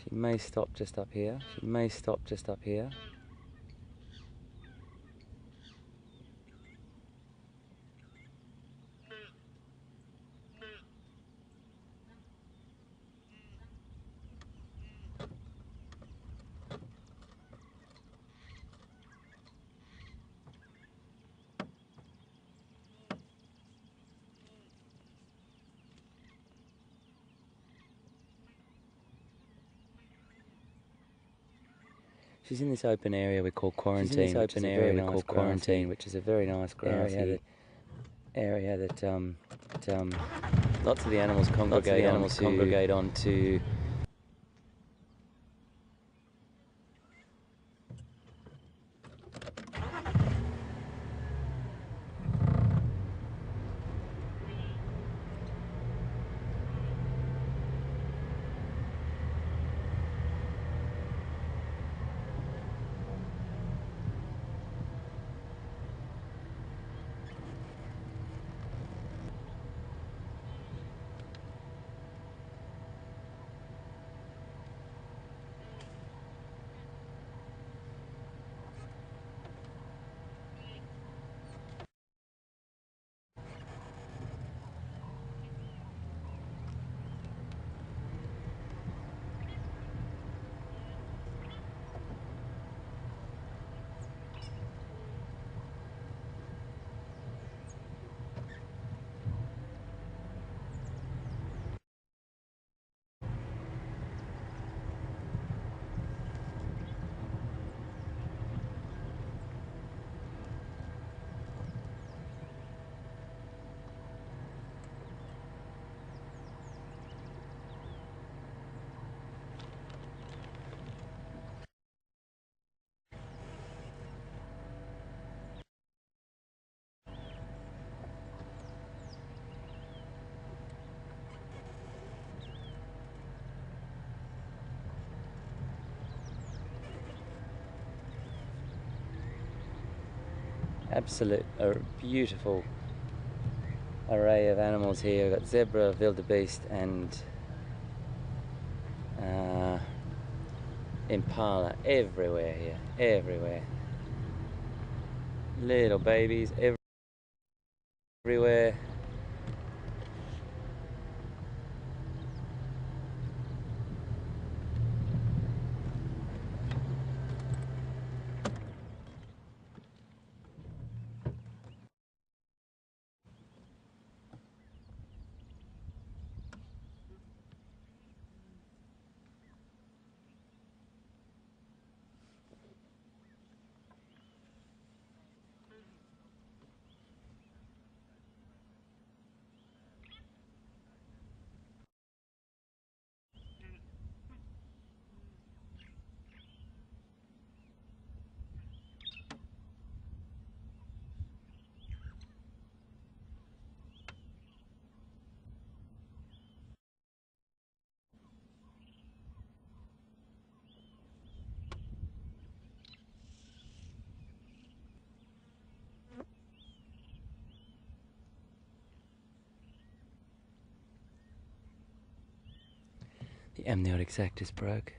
She may stop just up here. She may stop just up here. She's in this open area we call quarantine. Which is a very nice grassy area that lots of the animals congregate onto. Absolute beautiful array of animals here. We've got zebra, wildebeest and impala everywhere here, everywhere. Little babies everywhere. The amniotic sac just broke.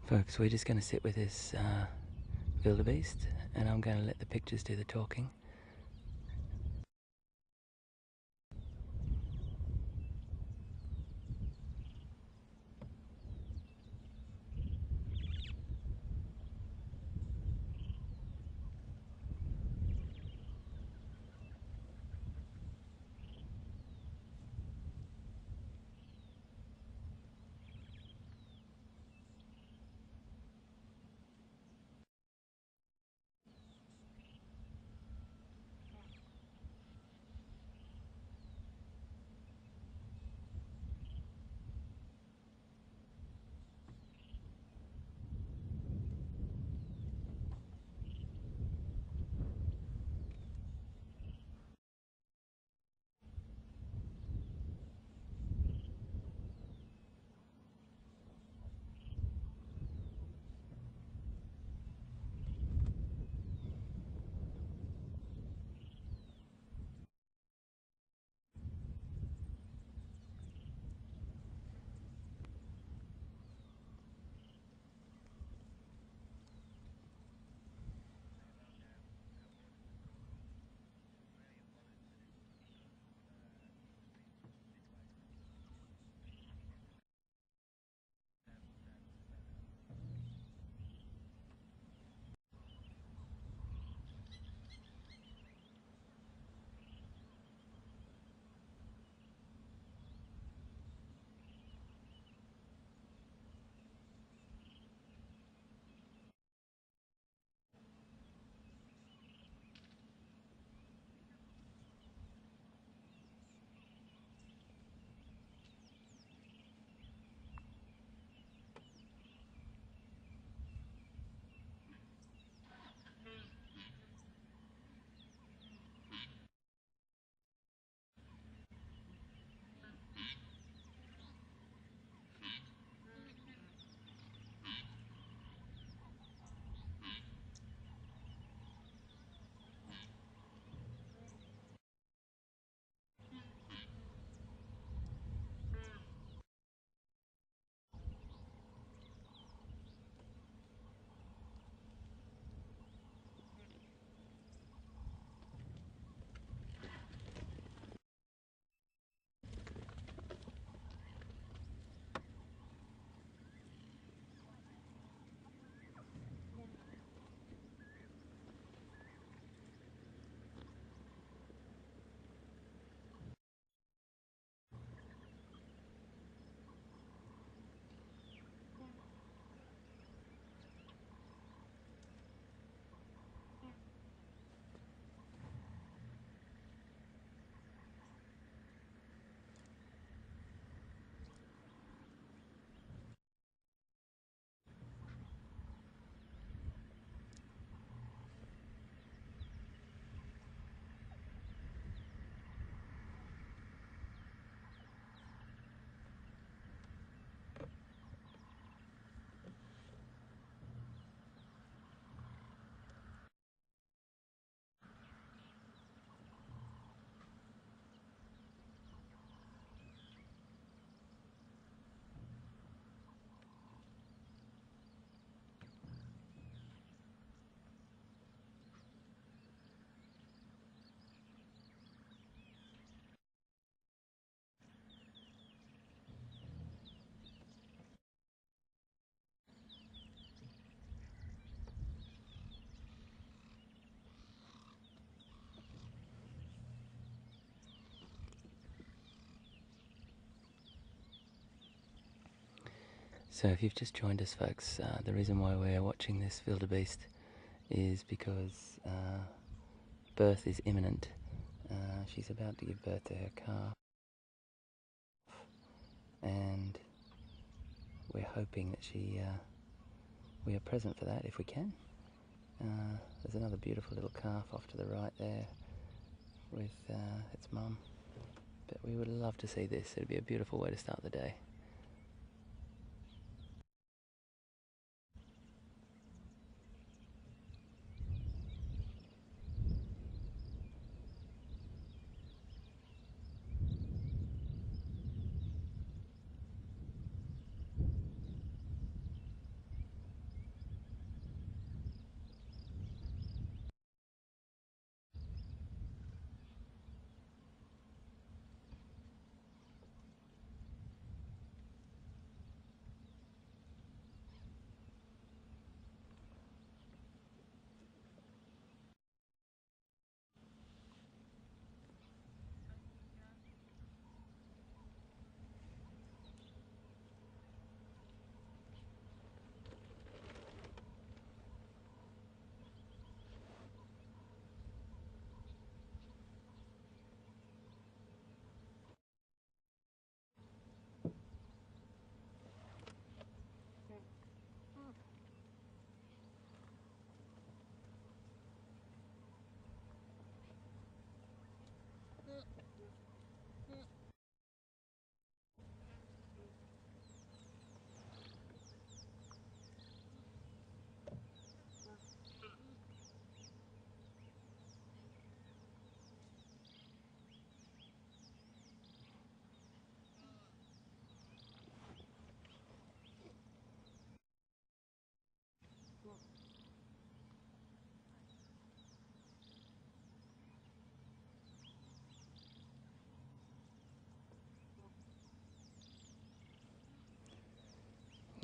Folks, we're just going to sit with this wildebeest and I'm going to let the pictures do the talking. So if you've just joined us, folks, the reason why we're watching this wildebeest is because birth is imminent. She's about to give birth to her calf, and we're hoping that we are present for that if we can. There's another beautiful little calf off to the right there with its mum, but we would love to see this. It'd be a beautiful way to start the day.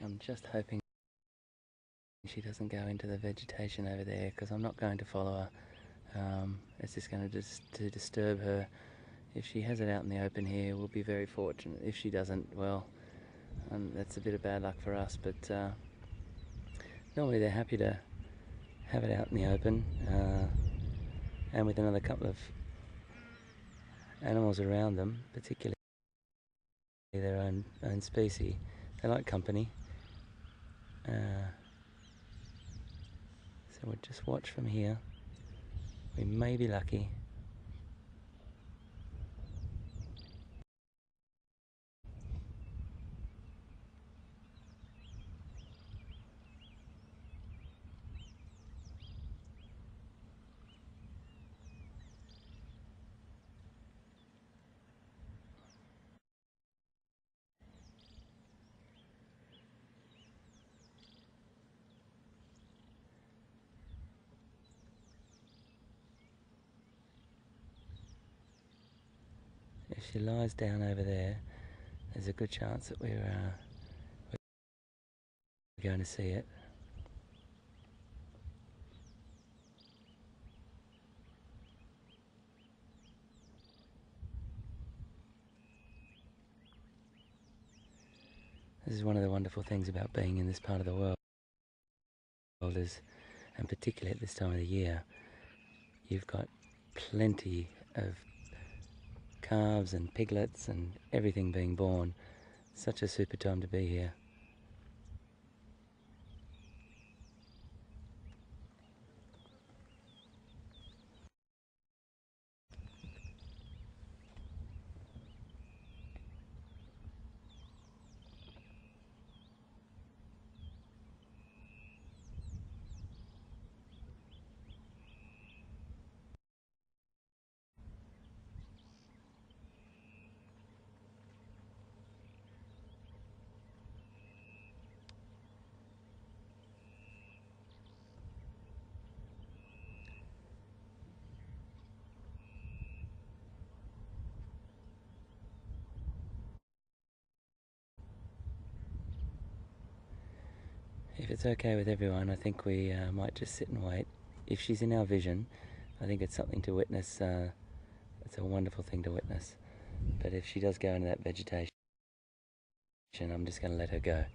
I'm just hoping she doesn't go into the vegetation over there, because I'm not going to follow her. It's just going to disturb her. If she has it out in the open here, we'll be very fortunate. If she doesn't, well, that's a bit of bad luck for us, but normally they're happy to have it out in the open, and with another couple of animals around them, particularly their own species. They like company. So we'll just watch from here. We may be lucky. If she lies down over there, there's a good chance that we're going to see it. This is one of the wonderful things about being in this part of the world, and particularly at this time of the year, you've got plenty of calves and piglets and everything being born. Such a super time to be here. If it's okay with everyone, I think we might just sit and wait. If she's in our vision, I think it's something to witness. It's a wonderful thing to witness. But if she does go into that vegetation, I'm just going to let her go.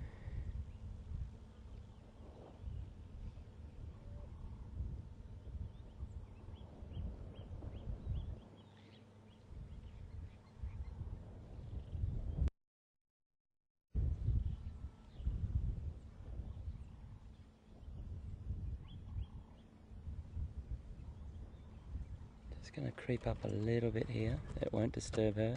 Just going to creep up a little bit here. It won't disturb her.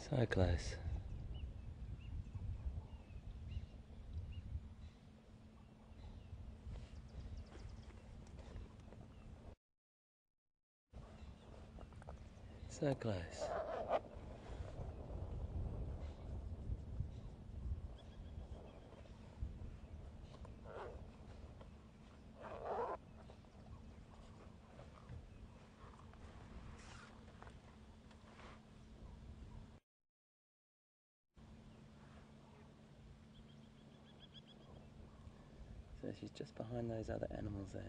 So close. So close. So she's just behind those other animals there.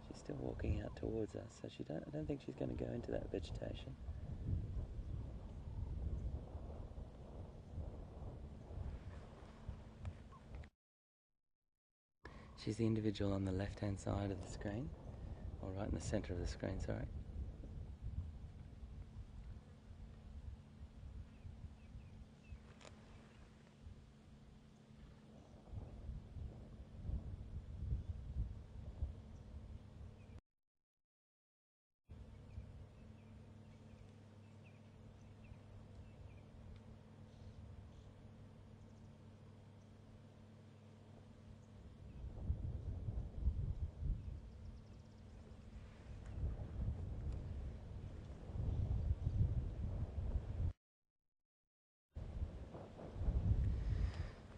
She's still walking out towards us, so I don't think she's going to go into that vegetation. She's the individual on the left-hand side of the screen, or right in the center of the screen, sorry.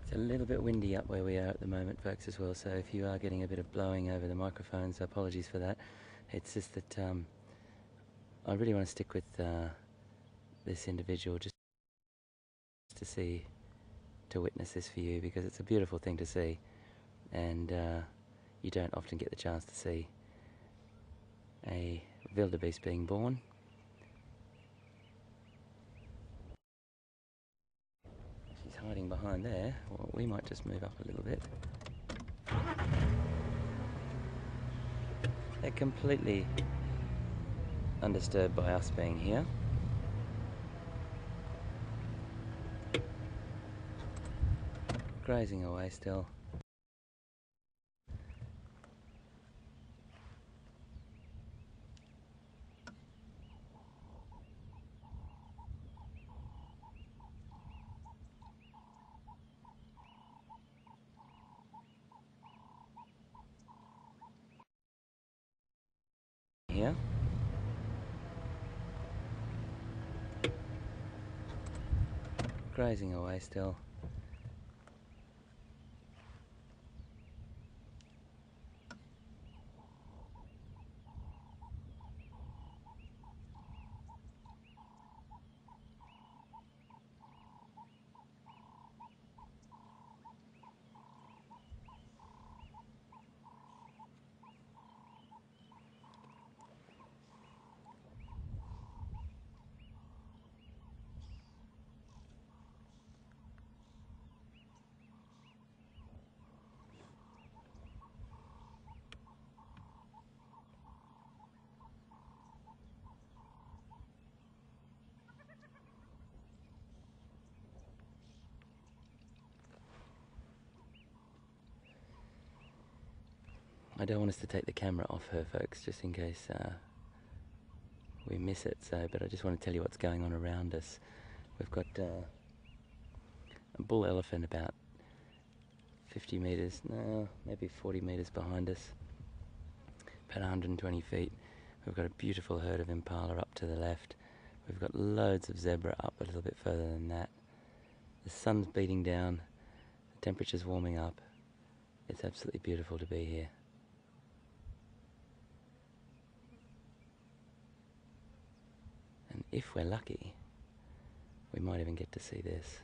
It's a little bit windy up where we are at the moment, folks, as well, so if you are getting a bit of blowing over the microphones, apologies for that. It's just that I really want to stick with this individual just to witness this for you, because it's a beautiful thing to see, and you don't often get the chance to see a wildebeest being born. She's hiding behind there. Well, we might just move up a little bit. They're completely undisturbed by us being here. Grazing away still. Here. Grazing away still. I don't want us to take the camera off her, folks, just in case we miss it. But I just want to tell you what's going on around us. We've got a bull elephant about 50 metres, no, maybe 40 metres behind us, about 120 feet. We've got a beautiful herd of impala up to the left. We've got loads of zebra up a little bit further than that. The sun's beating down, the temperature's warming up. It's absolutely beautiful to be here. And if we're lucky, we might even get to see this.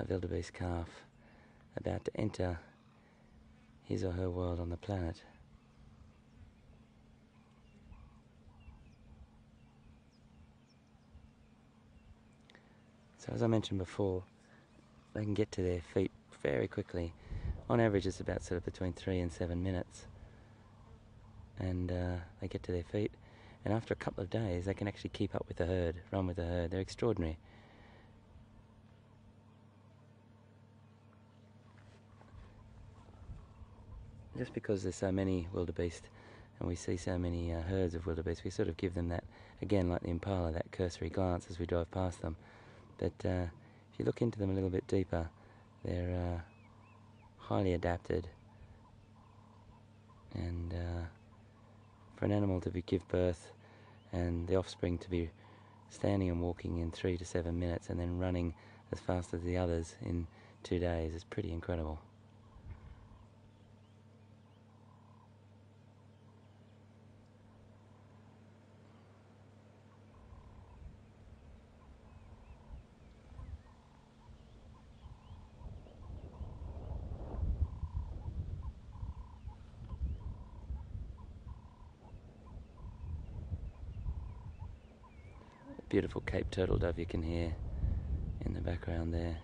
A wildebeest calf about to enter his or her world on the planet. So as I mentioned before, they can get to their feet very quickly. On average it's about sort of between 3 and 7 minutes. And they get to their feet, and after a couple of days they can actually keep up with the herd, run with the herd. They're extraordinary. Just because there's so many wildebeest and we see so many herds of wildebeest, we sort of give them that, again like the impala, that cursory glance as we drive past them. But if you look into them a little bit deeper, they're highly adapted, and for an animal to give birth and the offspring to be standing and walking in 3 to 7 minutes and then running as fast as the others in 2 days is pretty incredible. Beautiful Cape turtle dove you can hear in the background there.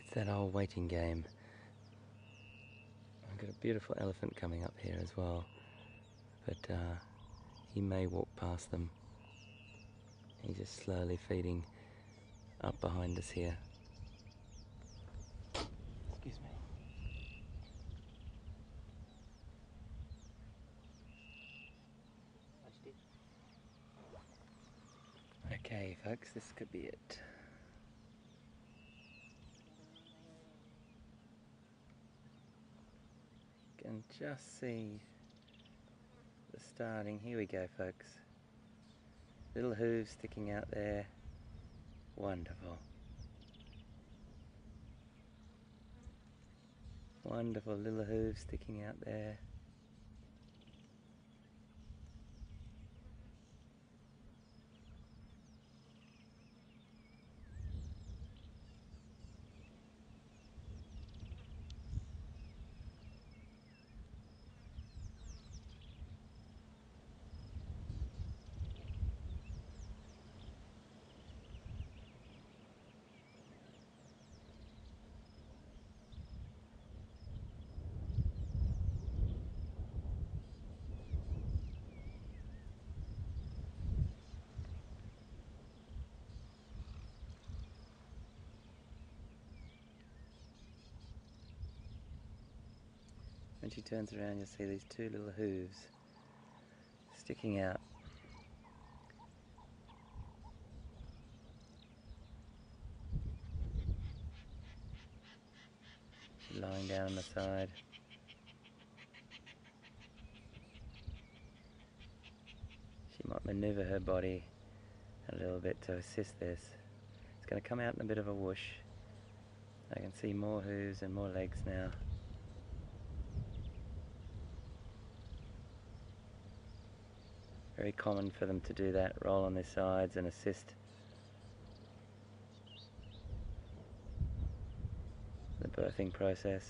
It's that old waiting game. I've got a beautiful elephant coming up here as well, but he may walk past them. He's just slowly feeding up behind us here. Excuse me. Okay folks, this could be it. Can just see the starting. Here we go folks. Little hooves sticking out there. Wonderful. Wonderful little hooves sticking out there. when she turns around, you'll see these two little hooves sticking out. She's lying down on the side. She might maneuver her body a little bit to assist this. It's going to come out in a bit of a whoosh. I can see more hooves and more legs now. Very common for them to do that, roll on their sides and assist the birthing process.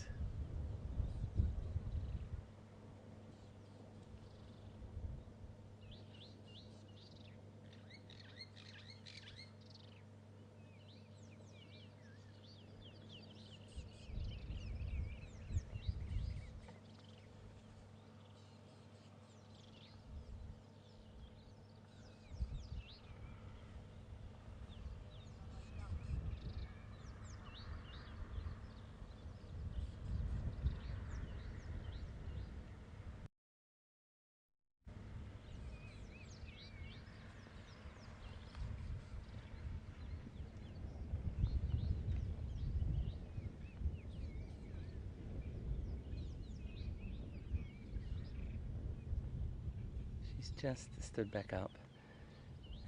She's just stood back up,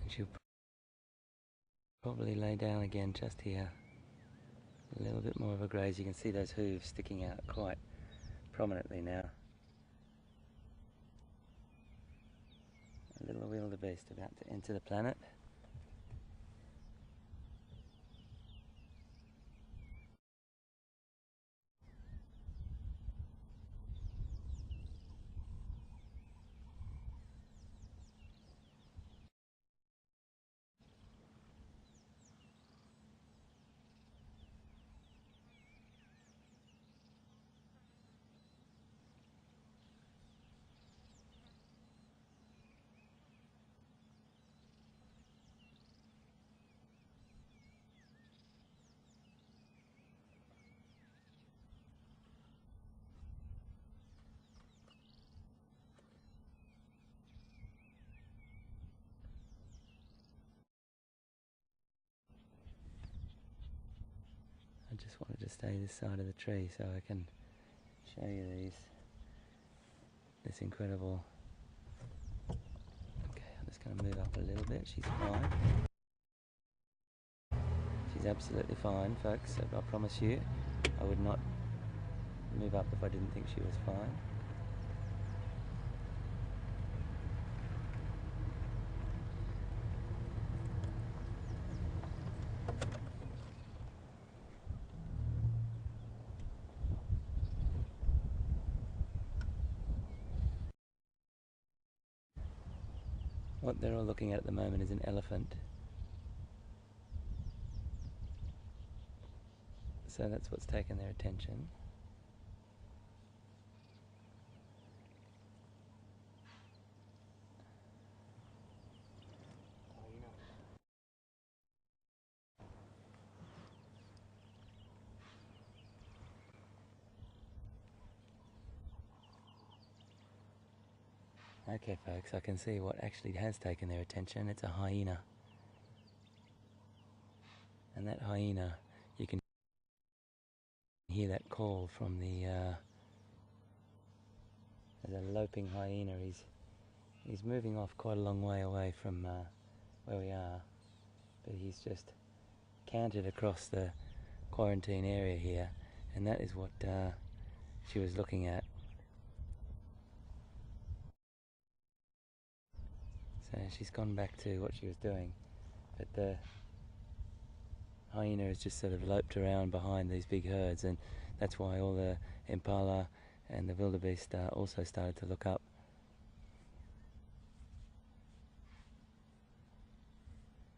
and she'll probably lay down again just here. A little bit more of a graze. You can see those hooves sticking out quite prominently now. A little wildebeest about to enter the planet. I just wanted to stay this side of the tree so I can show you this incredible. Okay, I'm just going to move up a little bit. She's fine. She's absolutely fine, folks. I promise you, I would not move up if I didn't think she was fine. What they're all looking at the moment is an elephant. So that's what's taken their attention. Okay folks, I can see what actually has taken their attention. It's a hyena. And that hyena, you can hear that call from there's a loping hyena. He's moving off quite a long way away from where we are, but he's just cantered across the quarantine area here, and that is what she was looking at. So she's gone back to what she was doing, but the hyena has just sort of loped around behind these big herds, and that's why all the impala and the wildebeest also started to look up.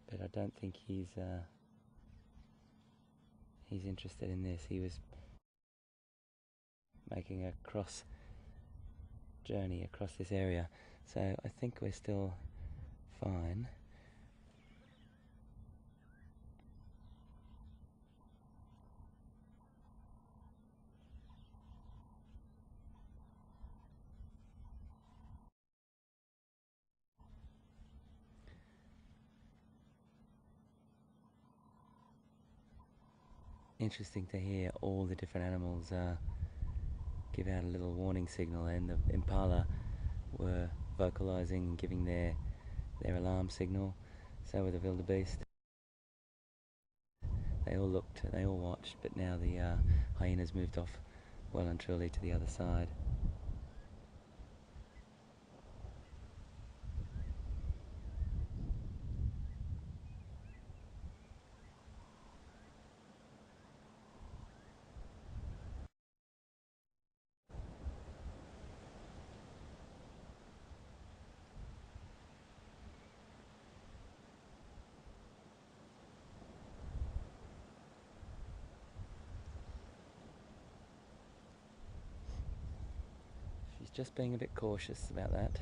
But I don't think he's interested in this. He was making a cross journey across this area, so I think we're still fine. interesting to hear all the different animals give out a little warning signal, and the impala were vocalizing and giving their alarm signal. So were the wildebeest. They all looked, they all watched, but now the hyenas moved off well and truly to the other side. She's just being a bit cautious about that,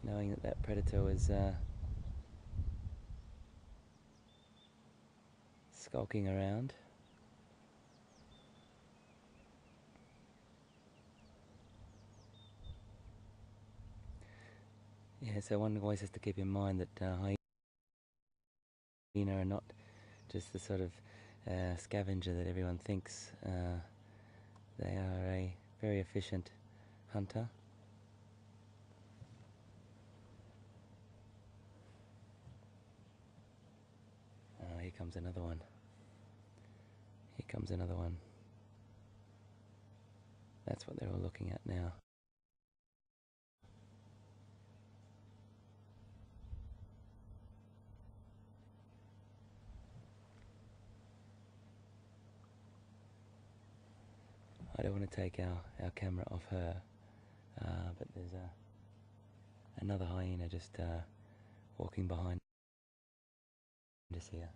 knowing that that predator was skulking around. Yeah, so one always has to keep in mind that hyena are not just the sort of scavenger that everyone thinks. They are a very efficient hunter. Oh, here comes another one. Here comes another one. That's what they're all looking at now. I don't want to take our camera off her, but there's another hyena just walking behind us here.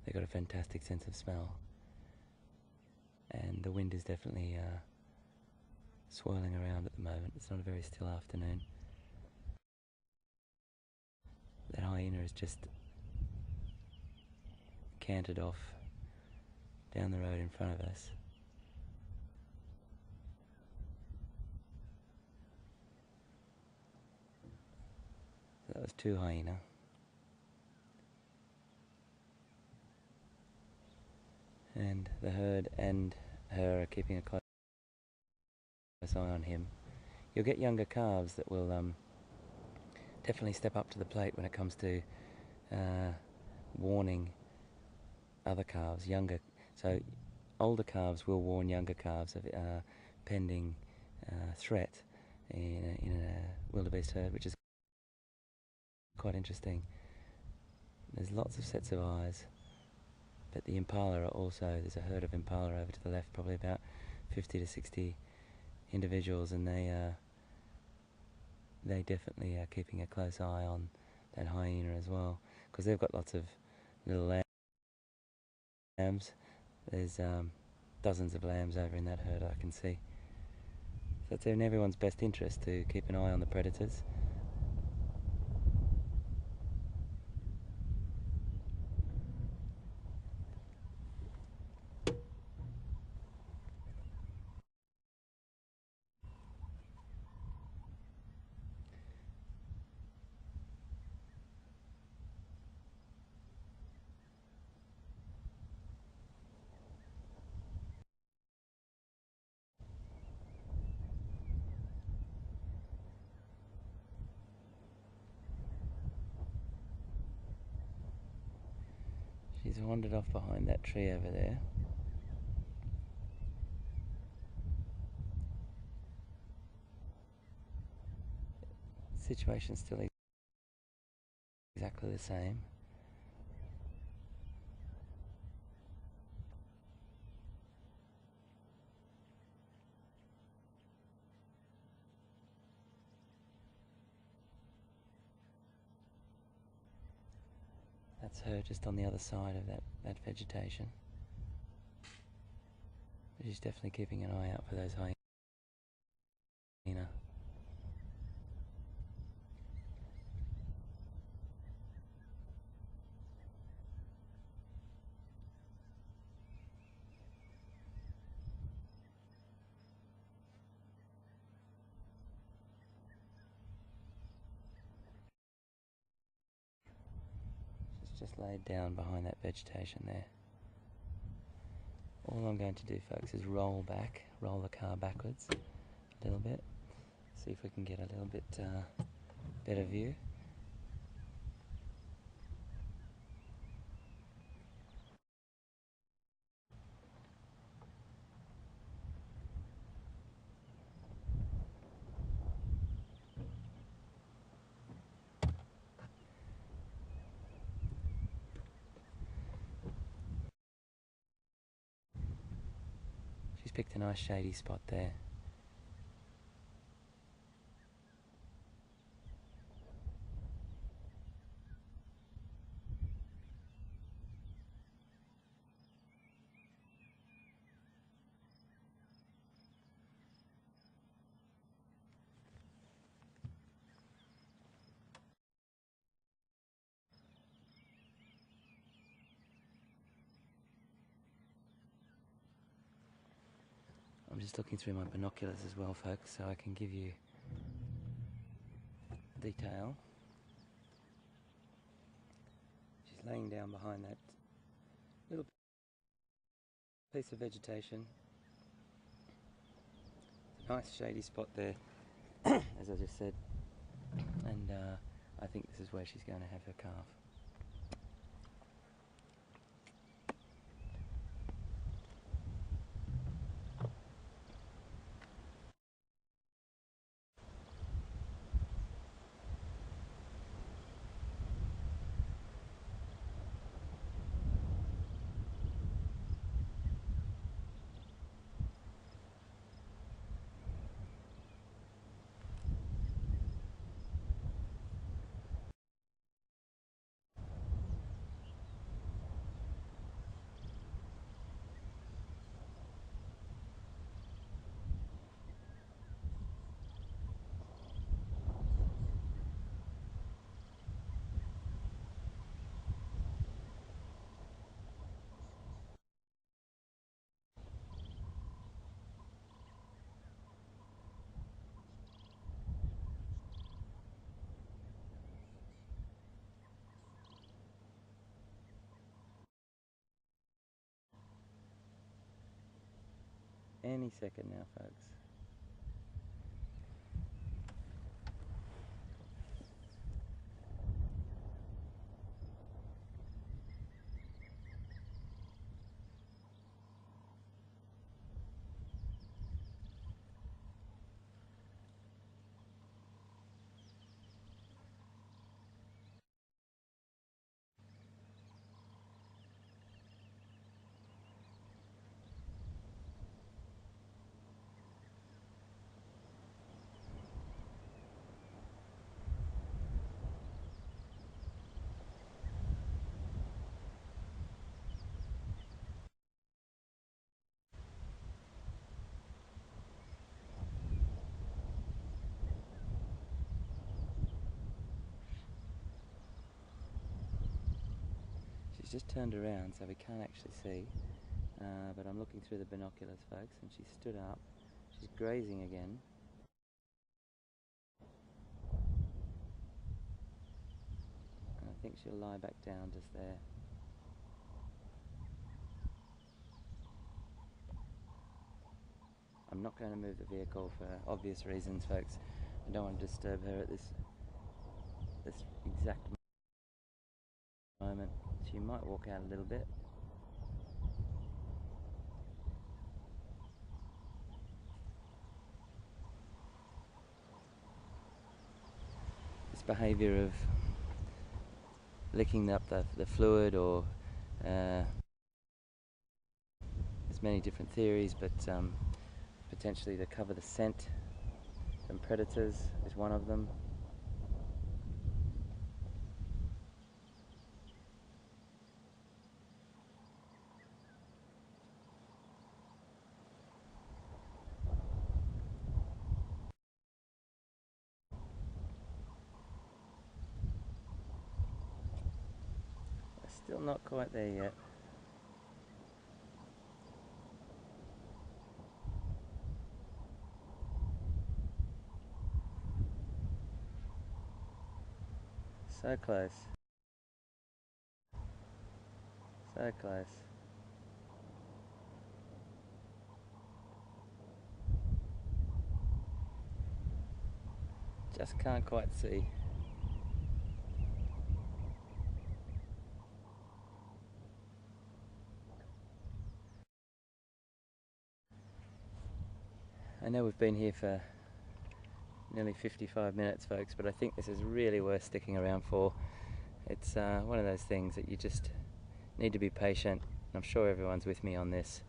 They've got a fantastic sense of smell, and the wind is definitely swirling around at the moment. It's not a very still afternoon. That hyena has just cantered off down the road in front of us. So that was two hyena. And the herd and her are keeping a close eye on him. You'll get younger calves that will definitely step up to the plate when it comes to warning other calves. So older calves will warn younger calves of pending threat in a wildebeest herd, which is quite interesting. There's lots of sets of eyes, but the impala are also, there's a herd of impala over to the left, probably about 50 to 60 individuals, and they definitely are keeping a close eye on that hyena as well, because they've got lots of little lambs. There's dozens of lambs over in that herd, I can see. So it's in everyone's best interest to keep an eye on the predators. She's wandered off behind that tree over there. Situation's still exactly the same. That's her just on the other side of that vegetation. She's definitely keeping an eye out for those hyenas. just laid down behind that vegetation there. All I'm going to do, folks, is roll the car backwards a little bit, see if we can get a little bit better view. She's picked a nice shady spot there. I'm just looking through my binoculars as well, folks, so I can give you detail. She's laying down behind that little piece of vegetation. It's a nice shady spot there, as I just said, and I think this is where she's going to have her calf. Any second now, folks. She's just turned around, so we can't actually see, but I'm looking through the binoculars, folks, and she's stood up. She's grazing again. And I think she'll lie back down just there. I'm not going to move the vehicle for obvious reasons, folks. I don't want to disturb her at this exact moment. She might walk out a little bit. This behaviour of licking up the fluid, or there's many different theories, but potentially to cover the scent from predators is one of them. Still not quite there yet. So close. So close. Just can't quite see. I know we've been here for nearly 55 minutes, folks, but I think this is really worth sticking around for. It's one of those things that you just need to be patient. I'm sure everyone's with me on this.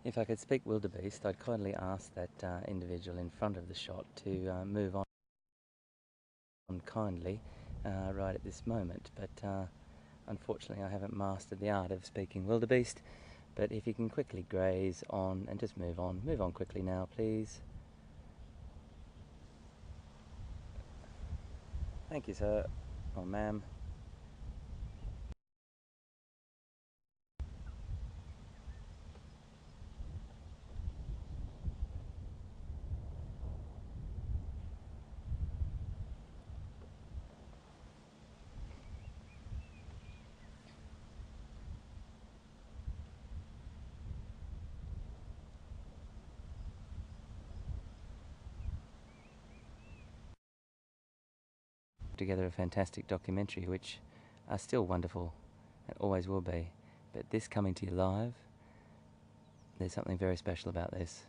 If I could speak wildebeest, I'd kindly ask that individual in front of the shot to move on kindly right at this moment, but unfortunately I haven't mastered the art of speaking wildebeest. But if you can quickly graze on and just move on quickly now, please. Thank you, sir, or ma'am. Together a fantastic documentary, which are still wonderful and always will be. But this coming to you live, there's something very special about this.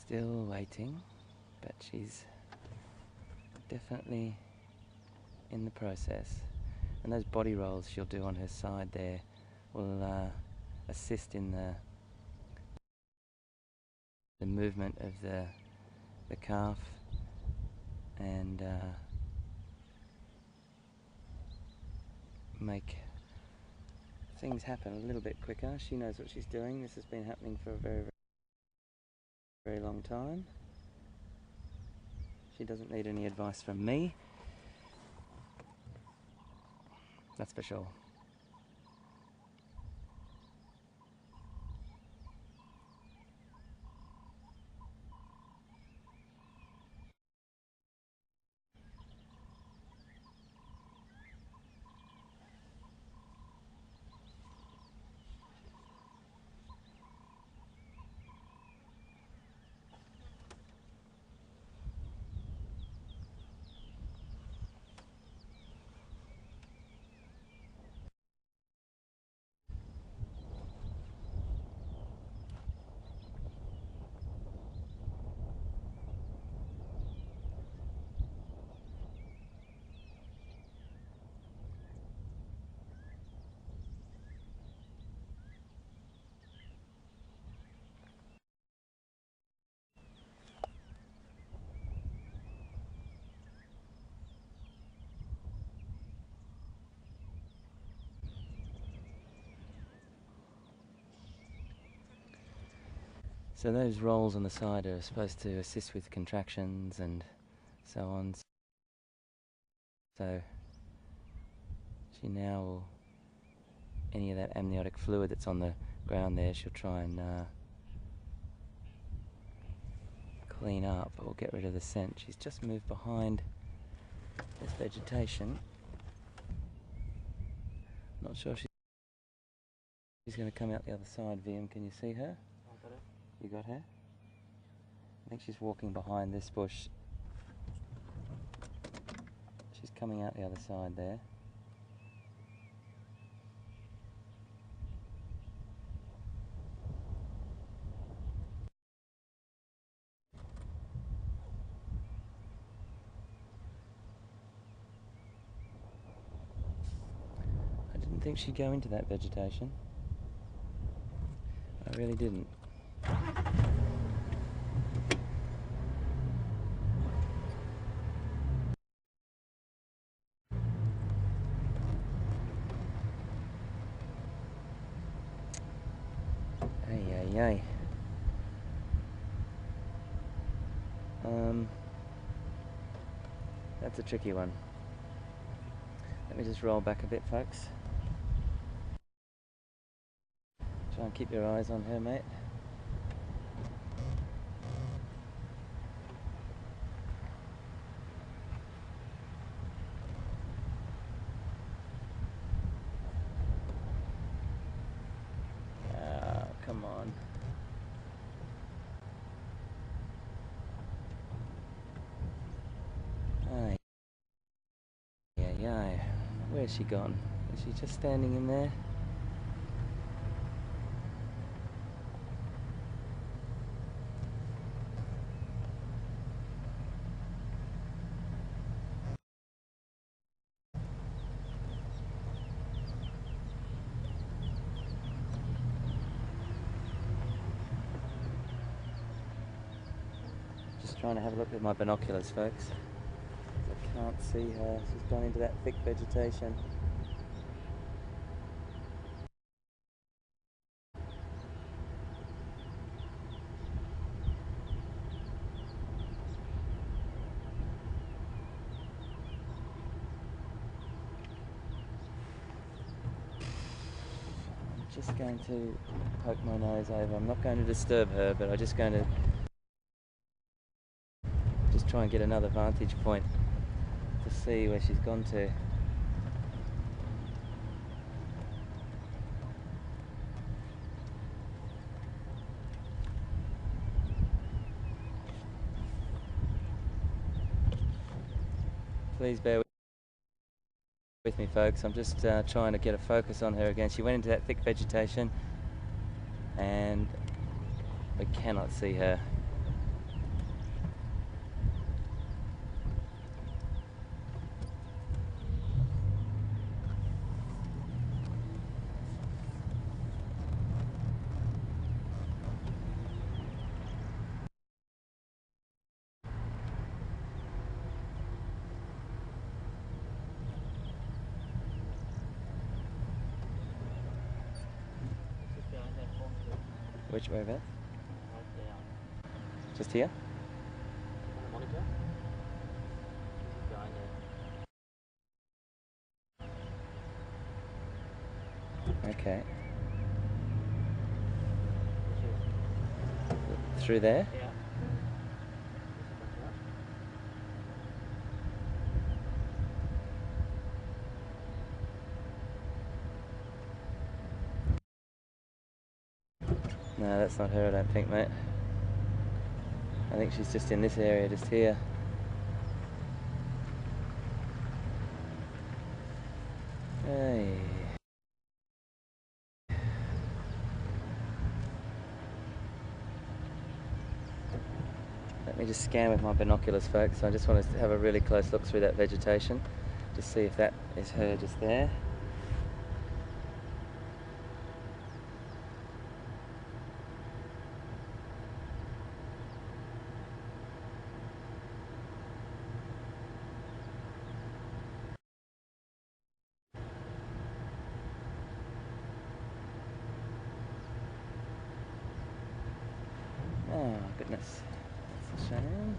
Still waiting, but she's definitely in the process. And those body rolls she'll do on her side there will assist in the movement of the calf and make things happen a little bit quicker. She knows what she's doing. This has been happening for a very, very long time. She doesn't need any advice from me, that's for sure. So those rolls on the side are supposed to assist with contractions and so on. So she now will, any of that amniotic fluid that's on the ground there, she'll try and clean up or get rid of the scent. She's just moved behind this vegetation. Not sure she's going to come out the other side. VM, can you see her? I got her. You got her? I think she's walking behind this bush. She's coming out the other side there. I didn't think she'd go into that vegetation. I really didn't. Ay. That's a tricky one. Let me just roll back a bit, folks. Try and keep your eyes on her, mate. Come on. Ay. Where's she gone? Is she just standing in there? Just trying to have a look with my binoculars, folks. I can't see her. She's gone into that thick vegetation. I'm just going to poke my nose over. I'm not going to disturb her, but I'm just going to try and get another vantage point to see where she's gone to. Please bear with me, folks. I'm just trying to get a focus on her again. She went into that thick vegetation and we cannot see her. Which way, Beth? Right there. Just here? On the monitor? Behind there. Okay. Which is? Through there? Yeah. No, that's not her, I don't think, mate. I think she's just in this area, just here. Hey. Let me just scan with my binoculars, folks. I just want to have a really close look through that vegetation to see if that is her just there. goodness, that's a shame.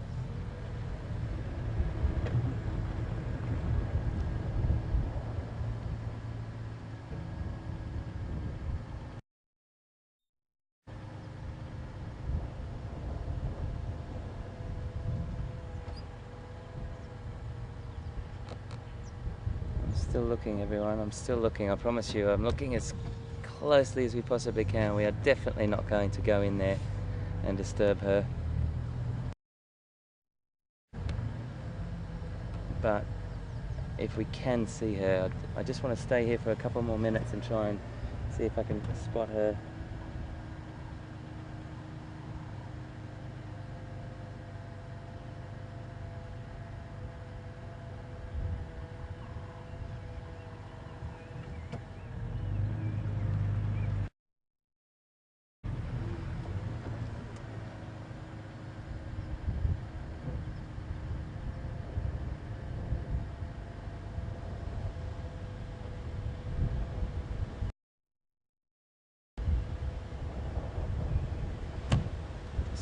Still looking, everyone. I'm still looking. I promise you. I'm looking as closely as we possibly can. We are definitely not going to go in there and disturb her. But if we can see her, I just want to stay here for a couple more minutes and try and see if I can spot her.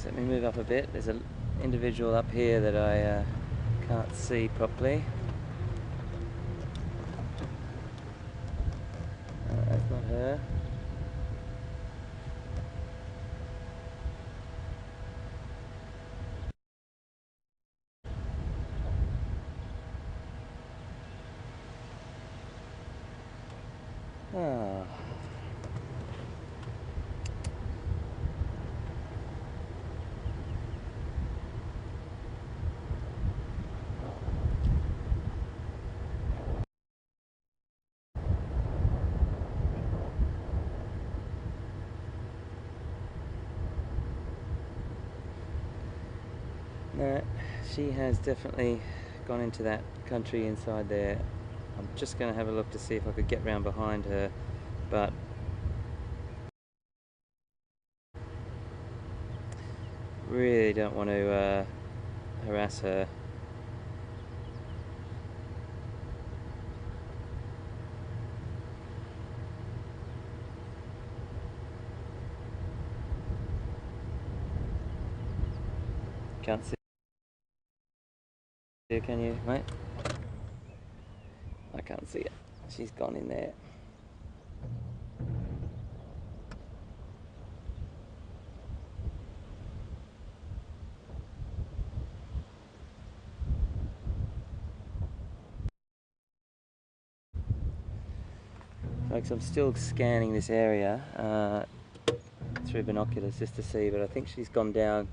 Let me move up a bit. There's an individual up here that I can't see properly. That's not her. Ah. No, she has definitely gone into that country inside there. I'm just going to have a look to see if I could get round behind her, but really don't want to harass her. Can't see her, can you, mate? I can't see it. She's gone in there. Folks, I'm still scanning this area through binoculars just to see, but I think she's gone down.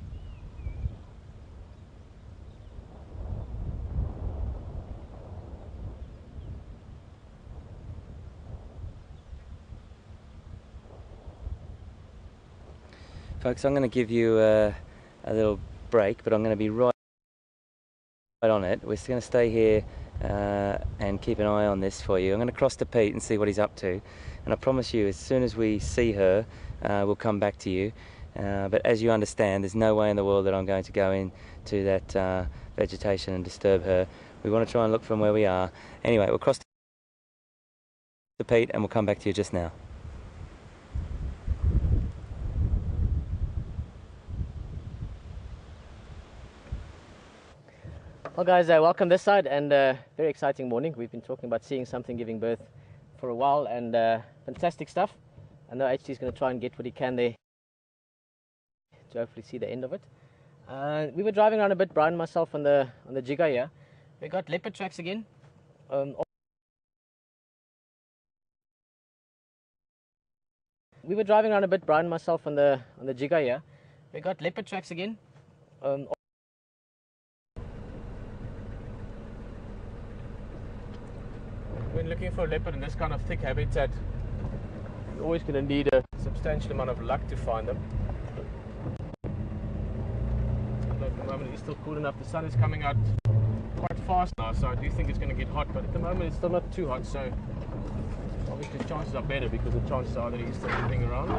Folks, I'm going to give you a little break, but I'm going to be right on it. We're going to stay here and keep an eye on this for you. I'm going to cross to Pete and see what he's up to, and I promise you, as soon as we see her, we'll come back to you. But as you understand, there's no way in the world that I'm going to go into that vegetation and disturb her. We want to try and look from where we are. Anyway, we'll cross to Pete and we'll come back to you just now. Well guys, welcome this side, and very exciting morning. We've been talking about seeing something giving birth for a while, and fantastic stuff. I know HT is going to try and get what he can there to hopefully see the end of it. We were driving around a bit, Brian and myself, on the Djuma here. We got leopard tracks again. We were driving around a bit, Brian and myself, on the Djuma here. We got leopard tracks again. When looking for a leopard in this kind of thick habitat, you're always going to need a substantial amount of luck to find them. But at the moment it's still cool enough. The sun is coming out quite fast now, so I do think it's going to get hot, but at the moment it's still not too hot, so obviously the chances are better because the chances are that he's still moving around.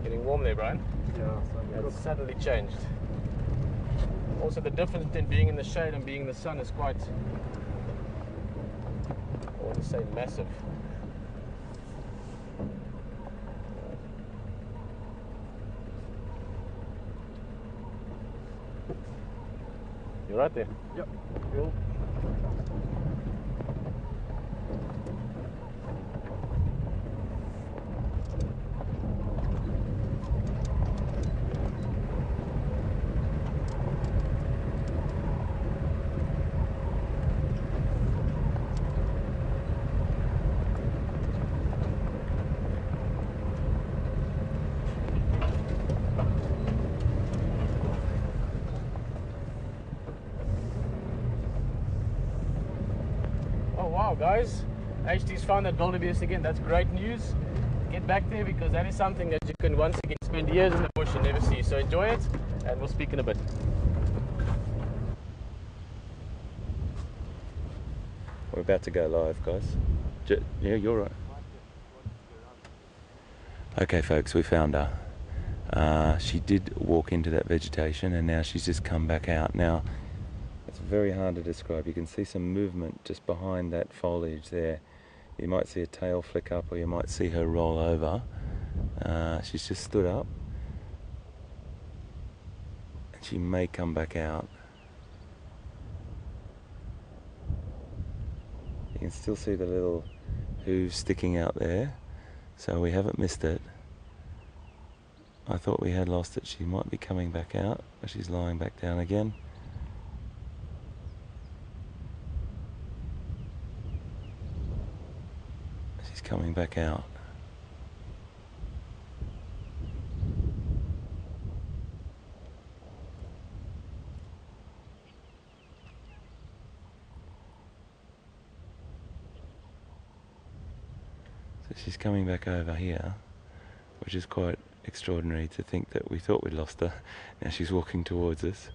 Getting warm there, Brian? Yeah, it's suddenly changed. Also, the difference between being in the shade and being in the sun is quite, I want to say, massive. You're right there. Yep. Cool. Oh wow, guys, HT's found that wildebeest again. That's great news. Get back there, because that is something that you can once again spend years in the bush and never see. So enjoy it, and we'll speak in a bit. We're about to go live, guys. Yeah, you're right. Okay, folks, we found her. She did walk into that vegetation, and now she's just come back out. Now, it's very hard to describe. You can see some movement just behind that foliage there. You might see a tail flick up, or you might see her roll over. She's just stood up, and she may come back out. You can still see the little hooves sticking out there, so we haven't missed it. I thought we had lost it. She might be coming back out, but she's lying back down again. She's coming back out. So she's coming back over here, which is quite extraordinary to think that we thought we'd lost her. Now she's walking towards us.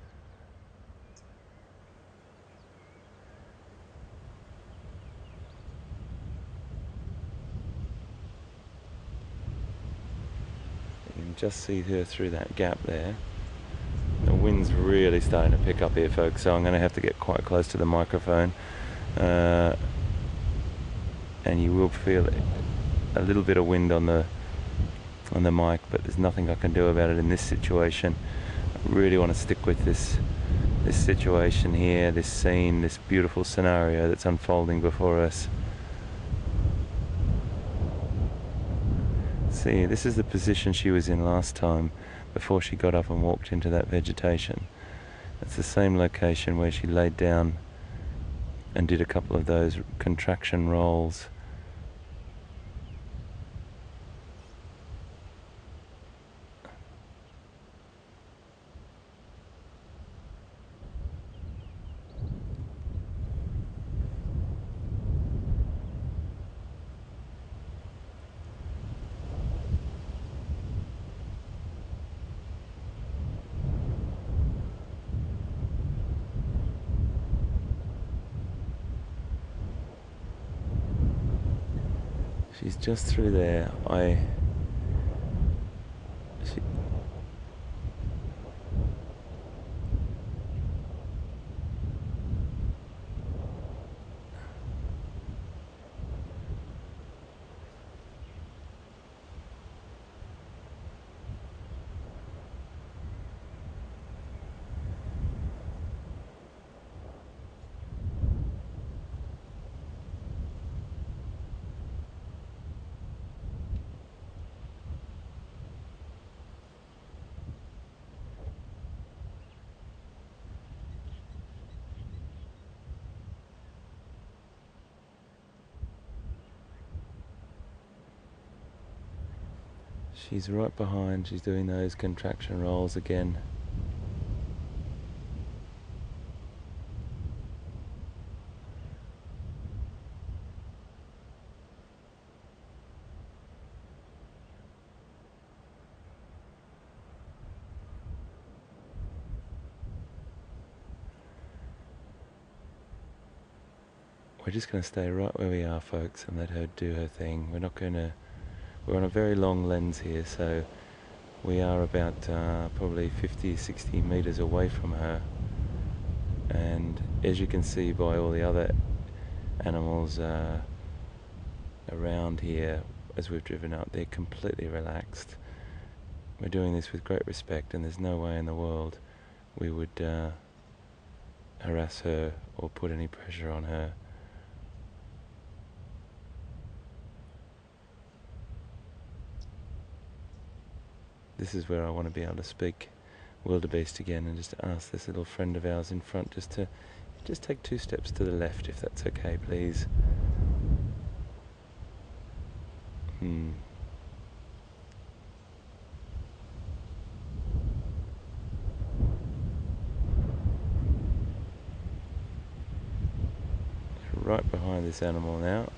You can just see her through that gap there. The wind's really starting to pick up here, folks, so I'm going to have to get quite close to the microphone. And you will feel a little bit of wind on the mic, but there's nothing I can do about it in this situation. I really want to stick with this situation here, this scene, this beautiful scenario that's unfolding before us. See, this is the position she was in last time, before she got up and walked into that vegetation. It's the same location where she laid down and did a couple of those contraction rolls. She's just through there. She's right behind. She's doing those contraction rolls again. We're just going to stay right where we are, folks, and let her do her thing. We're not going to... We're on a very long lens here, so we are about probably 50, 60 meters away from her. And as you can see by all the other animals around here, as we've driven up, they're completely relaxed. We're doing this with great respect, and there's no way in the world we would harass her or put any pressure on her. This is where I want to be able to speak wildebeest again and just ask this little friend of ours in front just take 2 steps to the left, if that's okay, please. Right behind this animal now.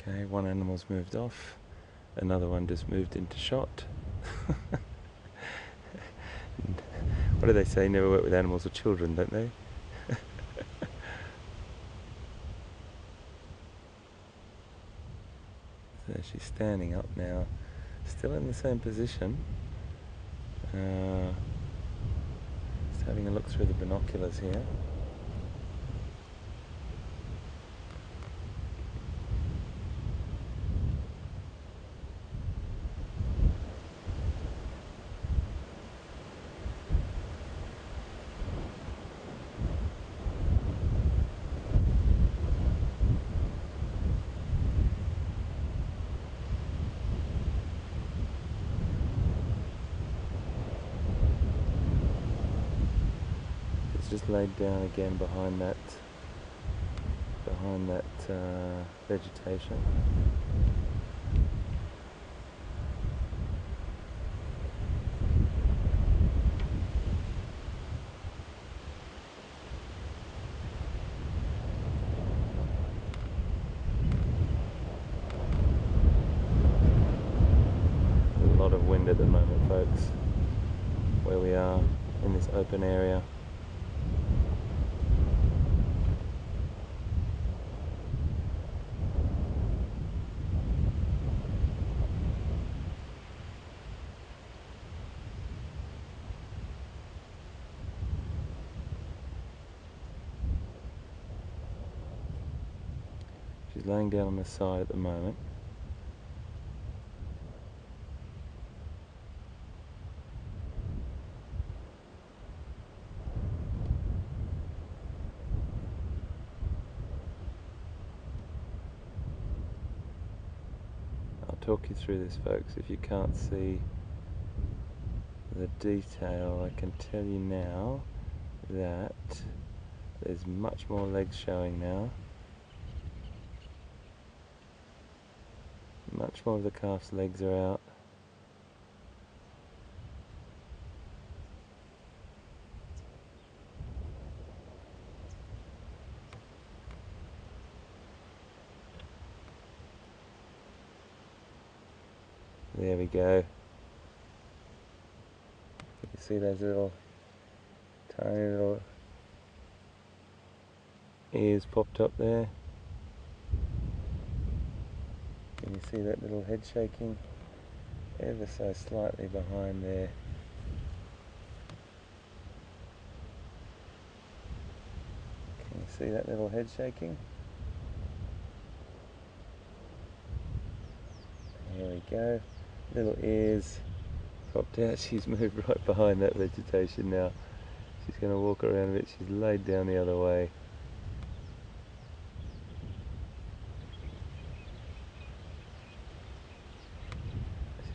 Okay, one animal's moved off, another one just moved into shot. What do they say? Never work with animals or children, don't they? So she's standing up now, still in the same position. Just having a look through the binoculars here. Just laid down again behind that vegetation. There's a lot of wind at the moment, folks, where we are in this open area. She's laying down on the side at the moment. I'll talk you through this, folks. If you can't see the detail, I can tell you now that there's much more legs showing now. Much more of the calf's legs are out. There we go. You see those tiny little ears popped up there? Can you see that little head shaking ever so slightly behind there? Can you see that little head shaking? There we go. Little ears popped out. She's moved right behind that vegetation now. She's going to walk around a bit. She's laid down the other way.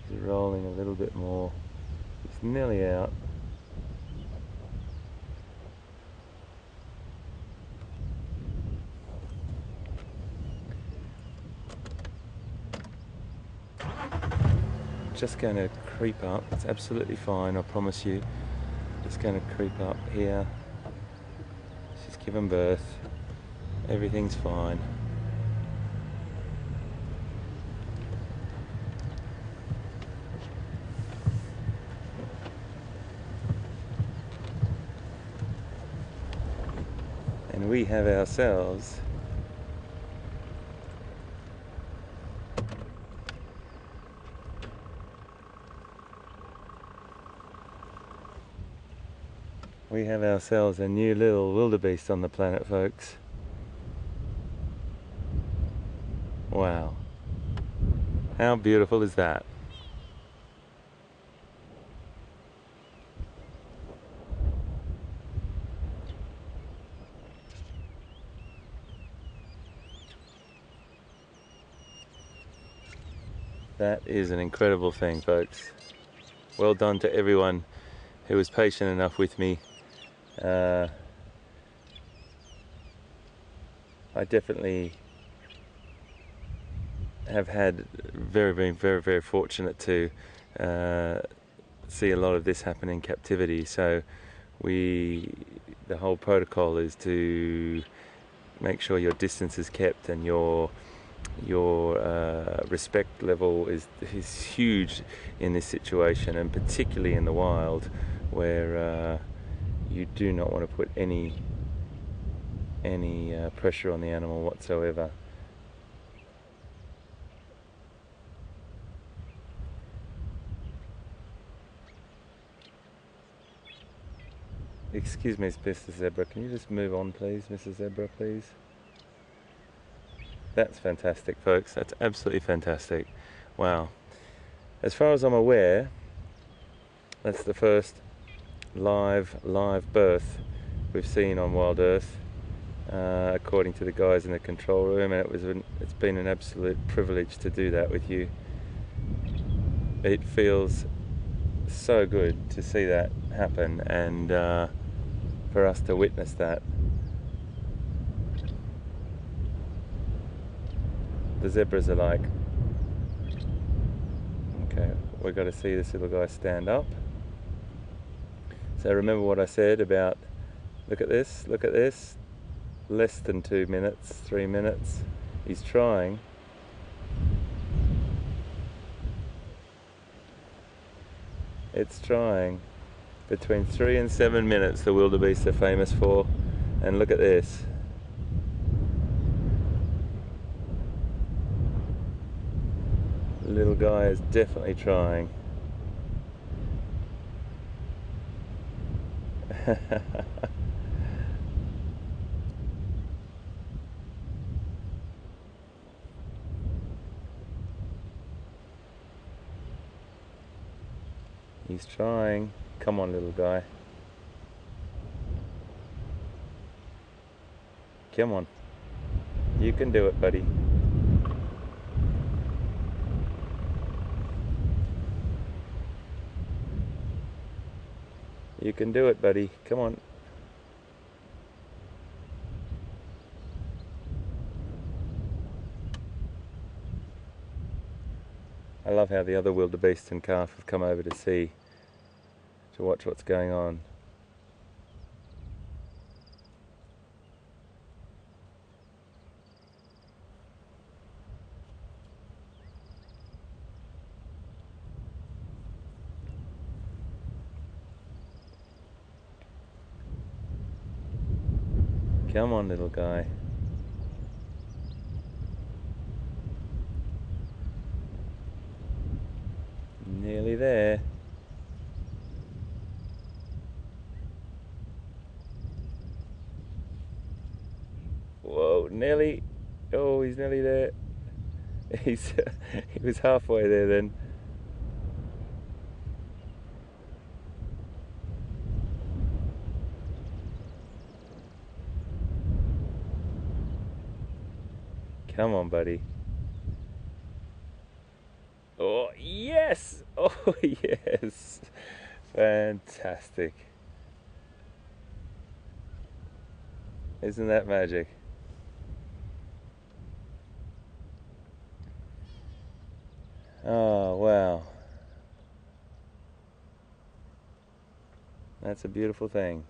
She's rolling a little bit more. It's nearly out. Just going to creep up. It's absolutely fine, I promise you. Just going to creep up here. She's given birth. Everything's fine. And we have ourselves a new little wildebeest on the planet, folks. Wow. How beautiful is that? That is an incredible thing, folks. Well done to everyone who was patient enough with me. I definitely have had very fortunate to see a lot of this happen in captivity. So the whole protocol is to make sure your distance is kept and your respect level is huge in this situation, and particularly in the wild, where you do not want to put any pressure on the animal whatsoever. Excuse me, Mr. Zebra, can you just move on, please, Mrs. Zebra, please? That's fantastic, folks. That's absolutely fantastic. Wow. As far as I'm aware, that's the first live birth we've seen on Wild Earth, according to the guys in the control room, and it's been an absolute privilege to do that with you. It feels so good to see that happen, and for us to witness that. The zebras are like, okay, we've got to see this little guy stand up. So remember what I said about, look at this, less than 2 minutes, 3 minutes. He's trying. It's trying. Between 3 and 7 minutes the wildebeest are famous for. And look at this. The little guy is definitely trying. He's trying. Come on, little guy. Come on. You can do it, buddy. You can do it, buddy. Come on. I love how the other wildebeest and calf have come over to watch what's going on. Come on, little guy. Nearly there. Whoa, nearly. Oh, he's nearly there. He was halfway there then. Come on, buddy. Oh, yes! Oh, yes! Fantastic. Isn't that magic? Oh, wow. That's a beautiful thing.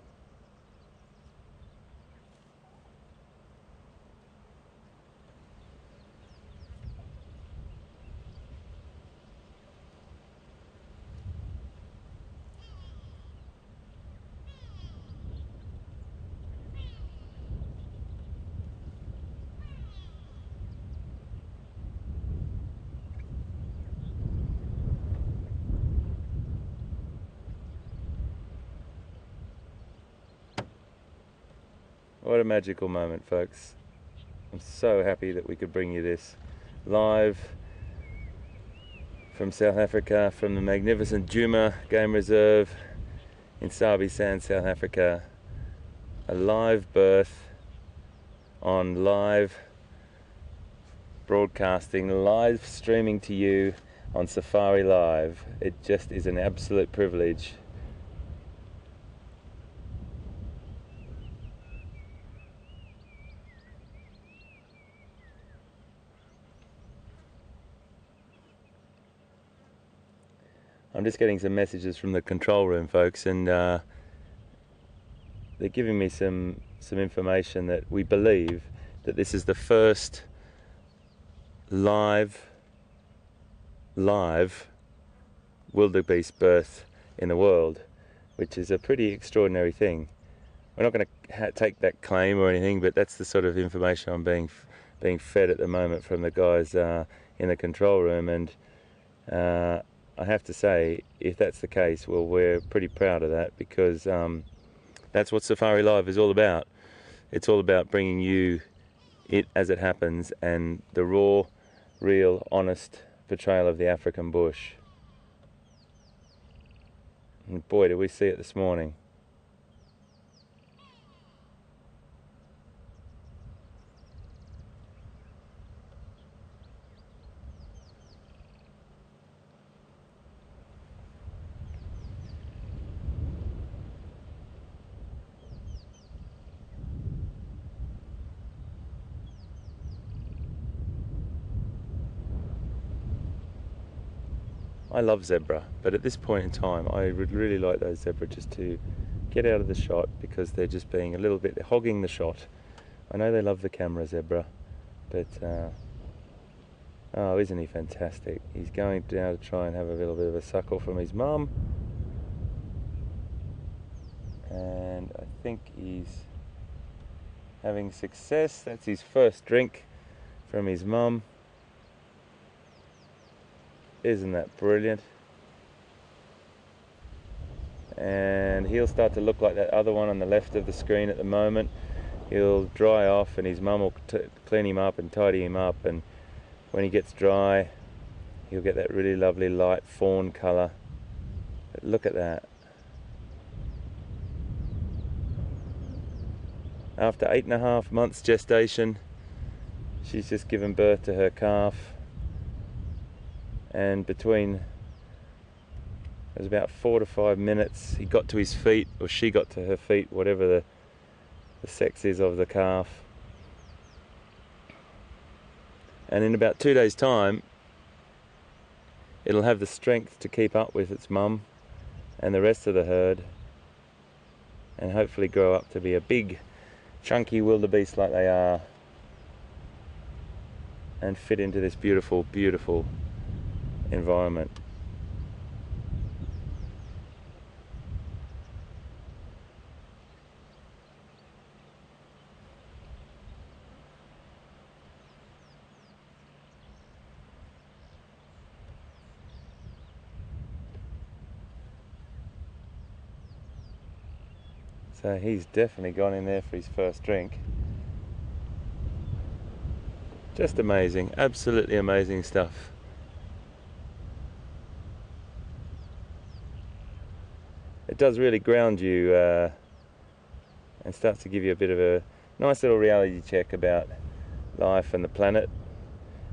What a magical moment, folks. I'm so happy that we could bring you this live from South Africa, from the magnificent Djuma Game Reserve in Sabi Sand, South Africa. A live birth on live broadcasting, live streaming to you on Safari Live. It just is an absolute privilege. I'm just getting some messages from the control room, folks, and they're giving me some information that we believe that this is the first live wildebeest birth in the world, which is a pretty extraordinary thing. We're not going to take that claim or anything, but that's the sort of information I'm being fed at the moment from the guys in the control room, and I have to say, if that's the case, well, we're pretty proud of that, because that's what Safari Live is all about. It's all about bringing you it as it happens, and the raw, real, honest portrayal of the African bush. And boy, did we see it this morning. I love zebra, but at this point in time I would really like those zebra just to get out of the shot, because they're just being a little bit, they're hogging the shot. I know they love the camera, zebra, but oh, isn't he fantastic? He's going down to try and have a little bit of a suckle from his mum, and I think he's having success. That's his first drink from his mum. Isn't that brilliant? And he'll start to look like that other one on the left of the screen at the moment. He'll dry off, and his mum will clean him up and tidy him up, and when he gets dry he'll get that really lovely light fawn colour. But look at that. After 8.5 months gestation, she's just given birth to her calf. And between, it was about 4 to 5 minutes, he got to his feet, or she got to her feet, whatever the sex is of the calf. And in about 2 days' time, it'll have the strength to keep up with its mum and the rest of the herd, and hopefully grow up to be a big, chunky wildebeest like they are, and fit into this beautiful, beautiful environment. So he's definitely gone in there for his first drink. Just amazing, absolutely amazing stuff. It does really ground you and starts to give you a bit of a nice little reality check about life and the planet.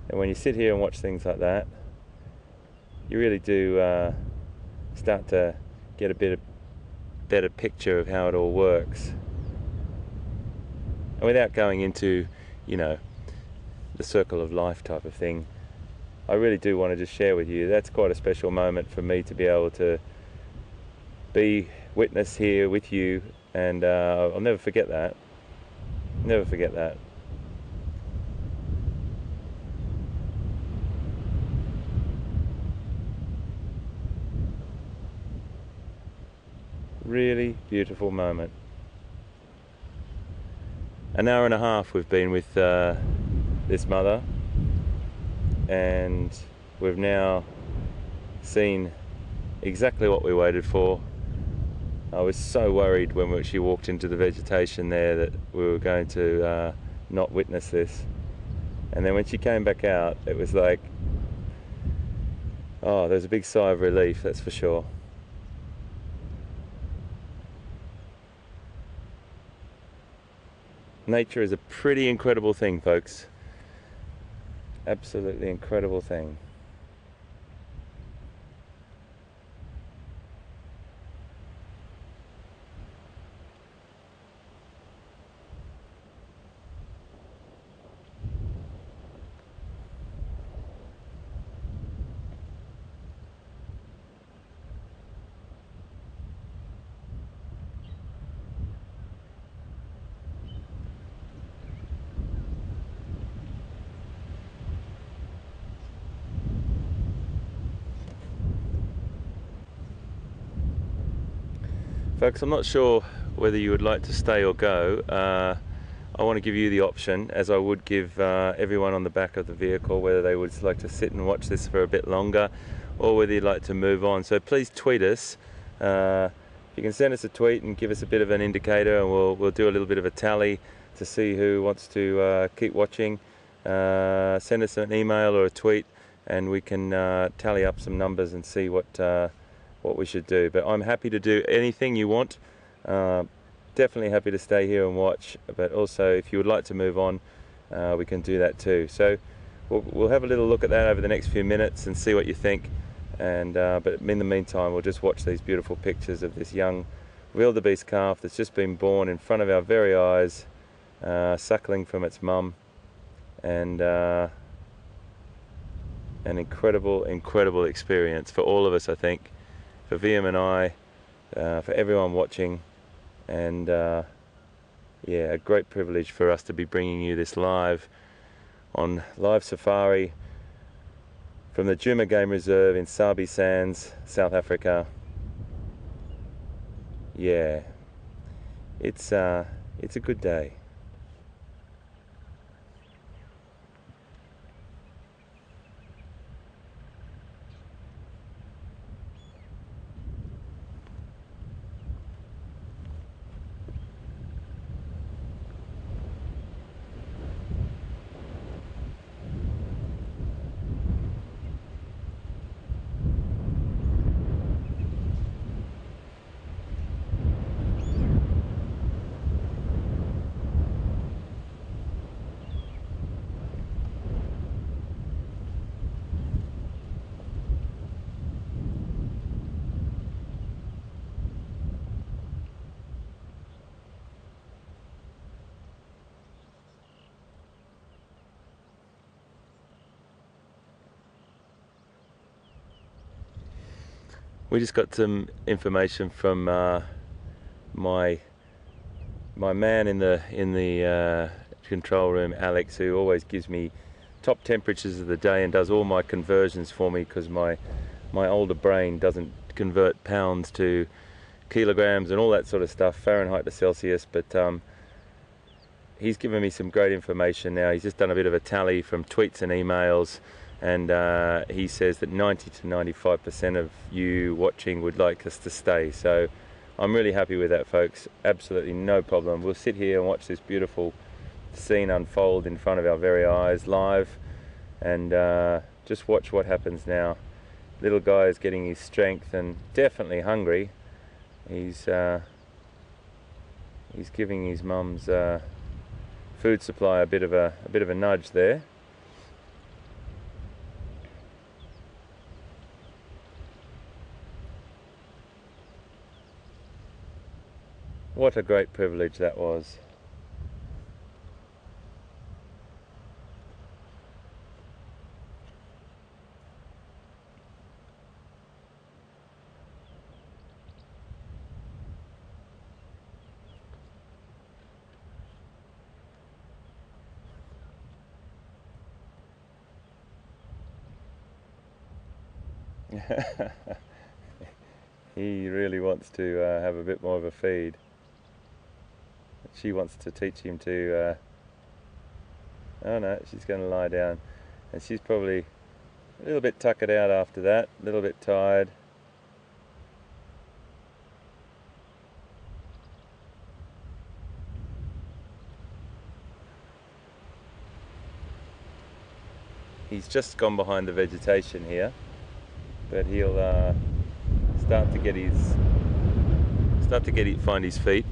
And when you sit here and watch things like that, you really do start to get a better picture of how it all works. And without going into, you know, the circle of life type of thing, I really do want to just share with you, that's quite a special moment for me to be able to be witness here with you, and I'll never forget that. Never forget that. Really beautiful moment. An hour and a half we've been with this mother, and we've now seen exactly what we waited for. I was so worried when she walked into the vegetation there that we were going to not witness this. And then when she came back out, it was like, oh, there's a big sigh of relief, that's for sure. Nature is a pretty incredible thing, folks. Absolutely incredible thing. Folks, I'm not sure whether you would like to stay or go. I want to give you the option, as I would give everyone on the back of the vehicle, whether they would like to sit and watch this for a bit longer or whether you'd like to move on. So please tweet us. You can send us a tweet and give us a bit of an indicator, and we'll do a little bit of a tally to see who wants to keep watching. Send us an email or a tweet and we can tally up some numbers and see what we should do. But I'm happy to do anything you want. Definitely happy to stay here and watch, but also if you would like to move on, we can do that too. So we'll have a little look at that over the next few minutes and see what you think. And but in the meantime, we'll just watch these beautiful pictures of this young wildebeest calf that's just been born in front of our very eyes, suckling from its mum, and an incredible experience for all of us, I think, for VM and I, for everyone watching. And yeah, a great privilege for us to be bringing you this live on live safari from the Djuma Game Reserve in Sabi Sands, South Africa. Yeah, it's a good day. We just got some information from my man in the control room, Alex, who always gives me top temperatures of the day and does all my conversions for me, because my older brain doesn't convert pounds to kilograms and all that sort of stuff, Fahrenheit to Celsius. But he's given me some great information now. He's just done a bit of a tally from tweets and emails, and he says that 90 to 95% of you watching would like us to stay. So I'm really happy with that, folks. Absolutely no problem. We'll sit here and watch this beautiful scene unfold in front of our very eyes live, and just watch what happens now. Little guy is getting his strength and definitely hungry. He's giving his mum's food supply a bit of a nudge there. What a great privilege that was. He really wants to have a bit more of a feed. She wants to teach him to oh no, she's going to lie down, and she's probably a little bit tuckered out after that, a little bit tired. He's just gone behind the vegetation here, but he'll start to find his feet,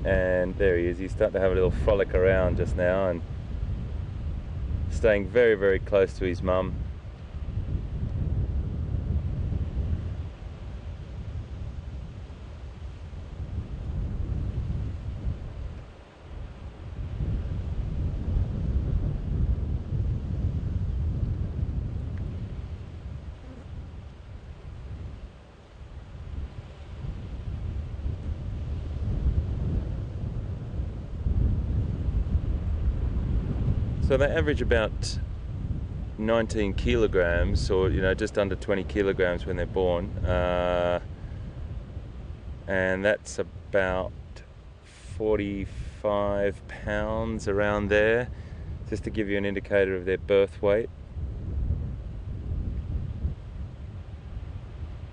and there he is. He's starting to have a little frolic around just now and staying very, very close to his mum. So they average about 19 kilograms, or just under 20 kilograms when they're born, and that's about 45 pounds around there, just to give you an indicator of their birth weight.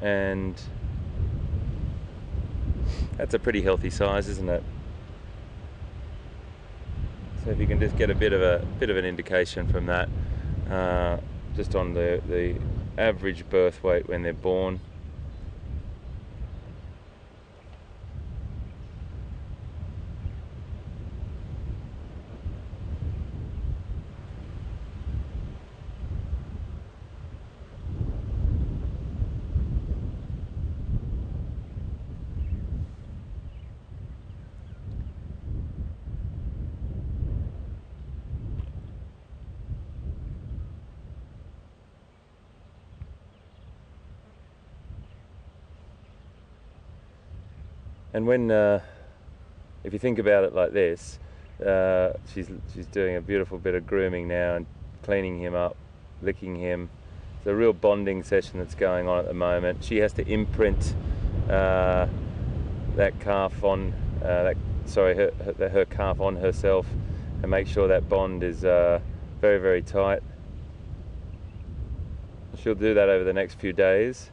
And that's a pretty healthy size, isn't it? So if you can just get a bit of an indication from that, just on the average birth weight when they're born. And when, if you think about it like this, she's doing a beautiful bit of grooming now and cleaning him up, licking him. It's a real bonding session that's going on at the moment. She has to imprint that calf on, her calf on herself, and make sure that bond is very, very tight. She'll do that over the next few days.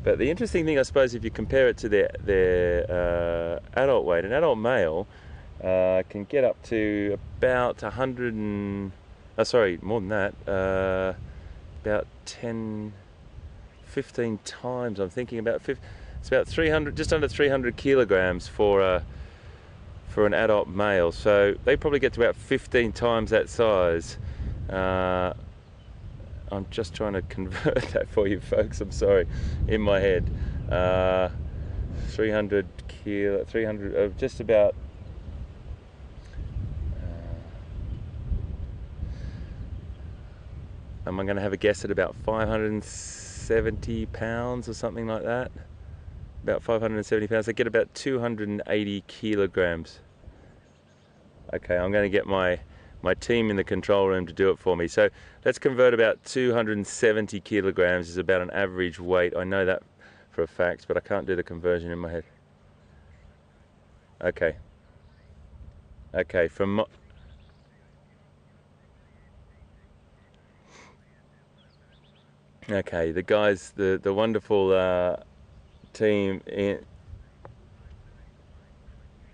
But the interesting thing, I suppose, if you compare it to their adult weight, an adult male can get up to about 100 and, more than that, about 10, 15 times. I'm thinking about it's about 300, just under 300 kilograms for an adult male. So they probably get to about 15 times that size. I'm just trying to convert that for you folks, I'm sorry, in my head. 300 just about, am I going to have a guess at about 570 pounds or something like that? About 570 pounds, they get about 280 kilograms. Okay, I'm going to get my team in the control room to do it for me. So let's convert about 270 kilograms is about an average weight. I know that for a fact, but I can't do the conversion in my head. Okay. Okay, okay, the guys, the wonderful team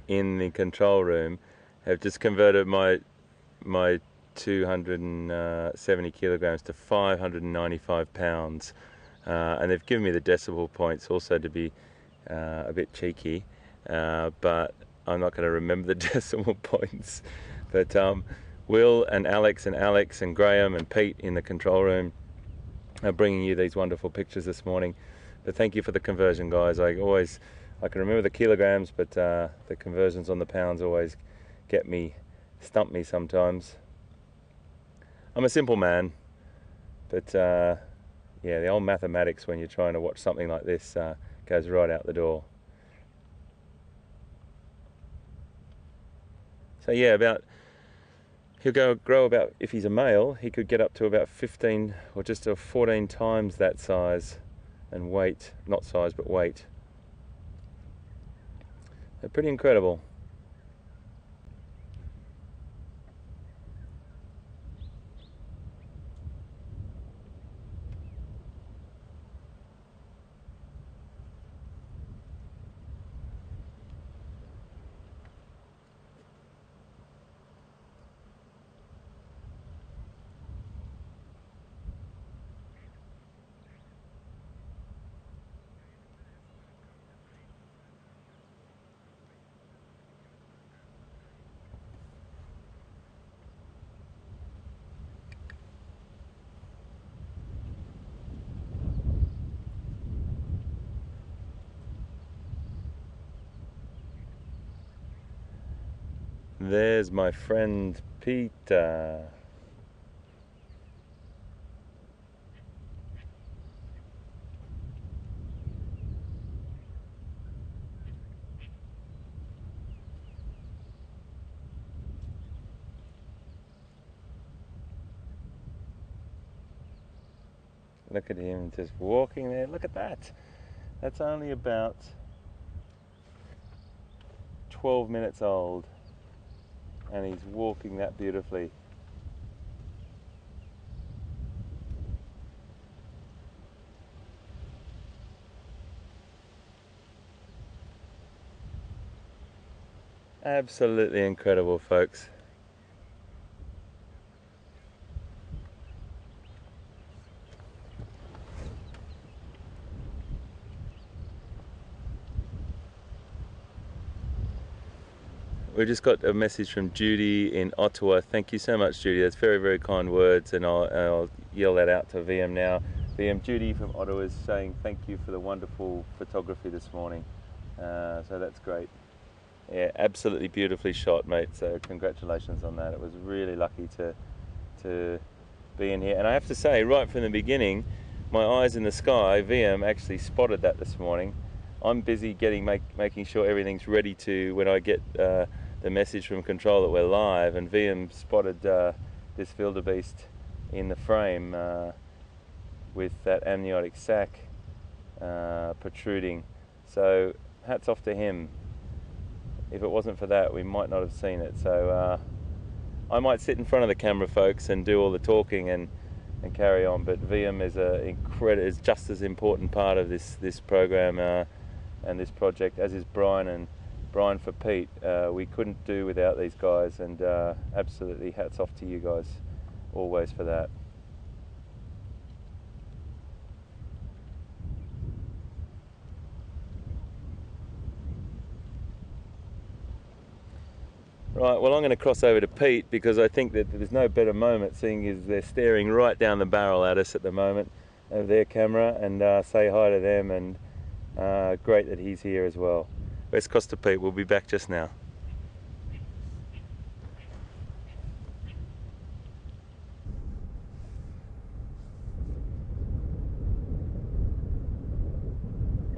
in the control room have just converted my 270 kilograms to 595 pounds, and they've given me the decimal points also to be a bit cheeky, but I'm not going to remember the decimal points. But Will and Alex and Graham and Pete in the control room are bringing you these wonderful pictures this morning. But thank you for the conversion, guys. I can remember the kilograms, but the conversions on the pounds always stump me sometimes. I'm a simple man, but yeah, the old mathematics when you're trying to watch something like this goes right out the door. So yeah, he'll grow about, if he's a male, he could get up to about 15 or just 14 times that size and weight, not size but weight. They're pretty incredible. There's my friend Peter. Look at him just walking there. Look at that. That's only about 12 minutes old, and he's walking that beautifully. Absolutely incredible, folks. We just got a message from Judy in Ottawa. Thank you so much, Judy. That's very, very kind words, and I'll yell that out to VM now. VM, Judy from Ottawa is saying thank you for the wonderful photography this morning. So that's great. Yeah, absolutely beautifully shot, mate. So congratulations on that. It was really lucky to be in here. And I have to say, right from the beginning, my eyes in the sky, VM actually spotted that this morning. I'm busy making sure everything's ready to, when I get the message from control that we're live, and VM spotted this wildebeest in the frame with that amniotic sac protruding. So hats off to him. If it wasn't for that, we might not have seen it. So I might sit in front of the camera, folks, and do all the talking and carry on, but VM is just as important part of this program and this project, as is Brian, and Brian for Pete. We couldn't do without these guys, and absolutely hats off to you guys always for that. Right, well, I'm going to cross over to Pete, because I think that there's no better moment, seeing as they're staring right down the barrel at us at the moment of their camera, and say hi to them, and great that he's here as well. Let's cross to Pete. We'll be back just now.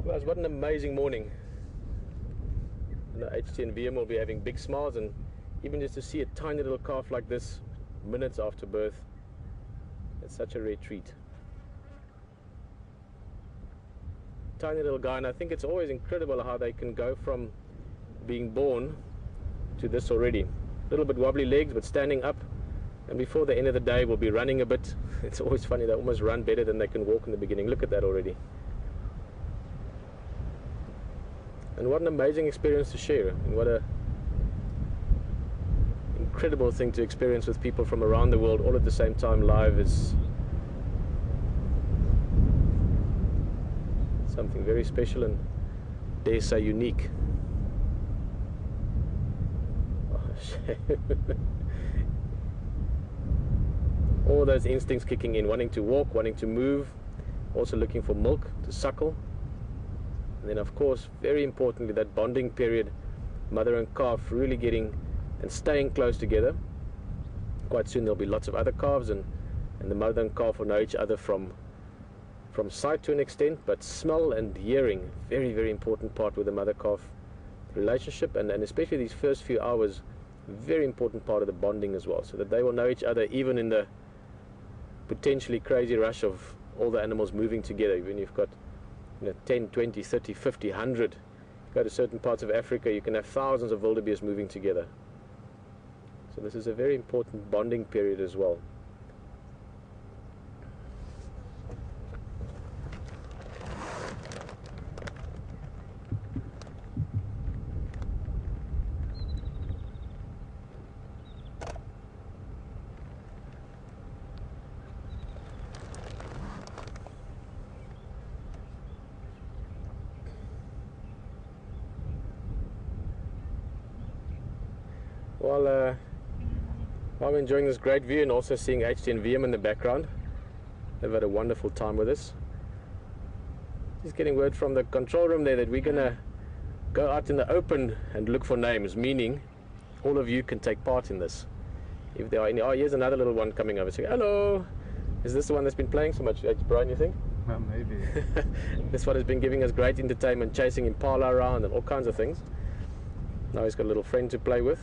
Guys, what an amazing morning. And the HT and VM will be having big smiles, and even just to see a tiny little calf like this minutes after birth, it's such a rare treat. Tiny little guy, and I think it's always incredible how they can go from being born to this already. A little bit wobbly legs, but standing up, and before the end of the day will be running a bit. It's always funny, they almost run better than they can walk in the beginning. Look at that already. And what an amazing experience to share, and what a incredible thing to experience with people from around the world all at the same time live. Is something very special and, dare say, unique. Oh, shame. All those instincts kicking in, wanting to walk, wanting to move, also looking for milk to suckle. And then, of course, very importantly, that bonding period, mother and calf really getting and staying close together. Quite soon there'll be lots of other calves, and the mother and calf will know each other from sight to an extent, but smell and hearing, very, very important part with the mother-calf relationship, and especially these first few hours, very important part of the bonding as well, so that they will know each other even in the potentially crazy rush of all the animals moving together. When you've got 10, 20, 30, 50, 100, you go to certain parts of Africa, you can have thousands of wildebeest moving together. So this is a very important bonding period as well. While I'm enjoying this great view and also seeing HT and VM in the background, they've had a wonderful time with us. Just getting word from the control room there that we're going to go out in the open and look for names, meaning all of you can take part in this. If there are any, oh, here's another little one coming over. Say, hello. Is this the one that's been playing so much, Brian, you think? Well, maybe. This one has been giving us great entertainment, chasing impala around and all kinds of things. Now he's got a little friend to play with.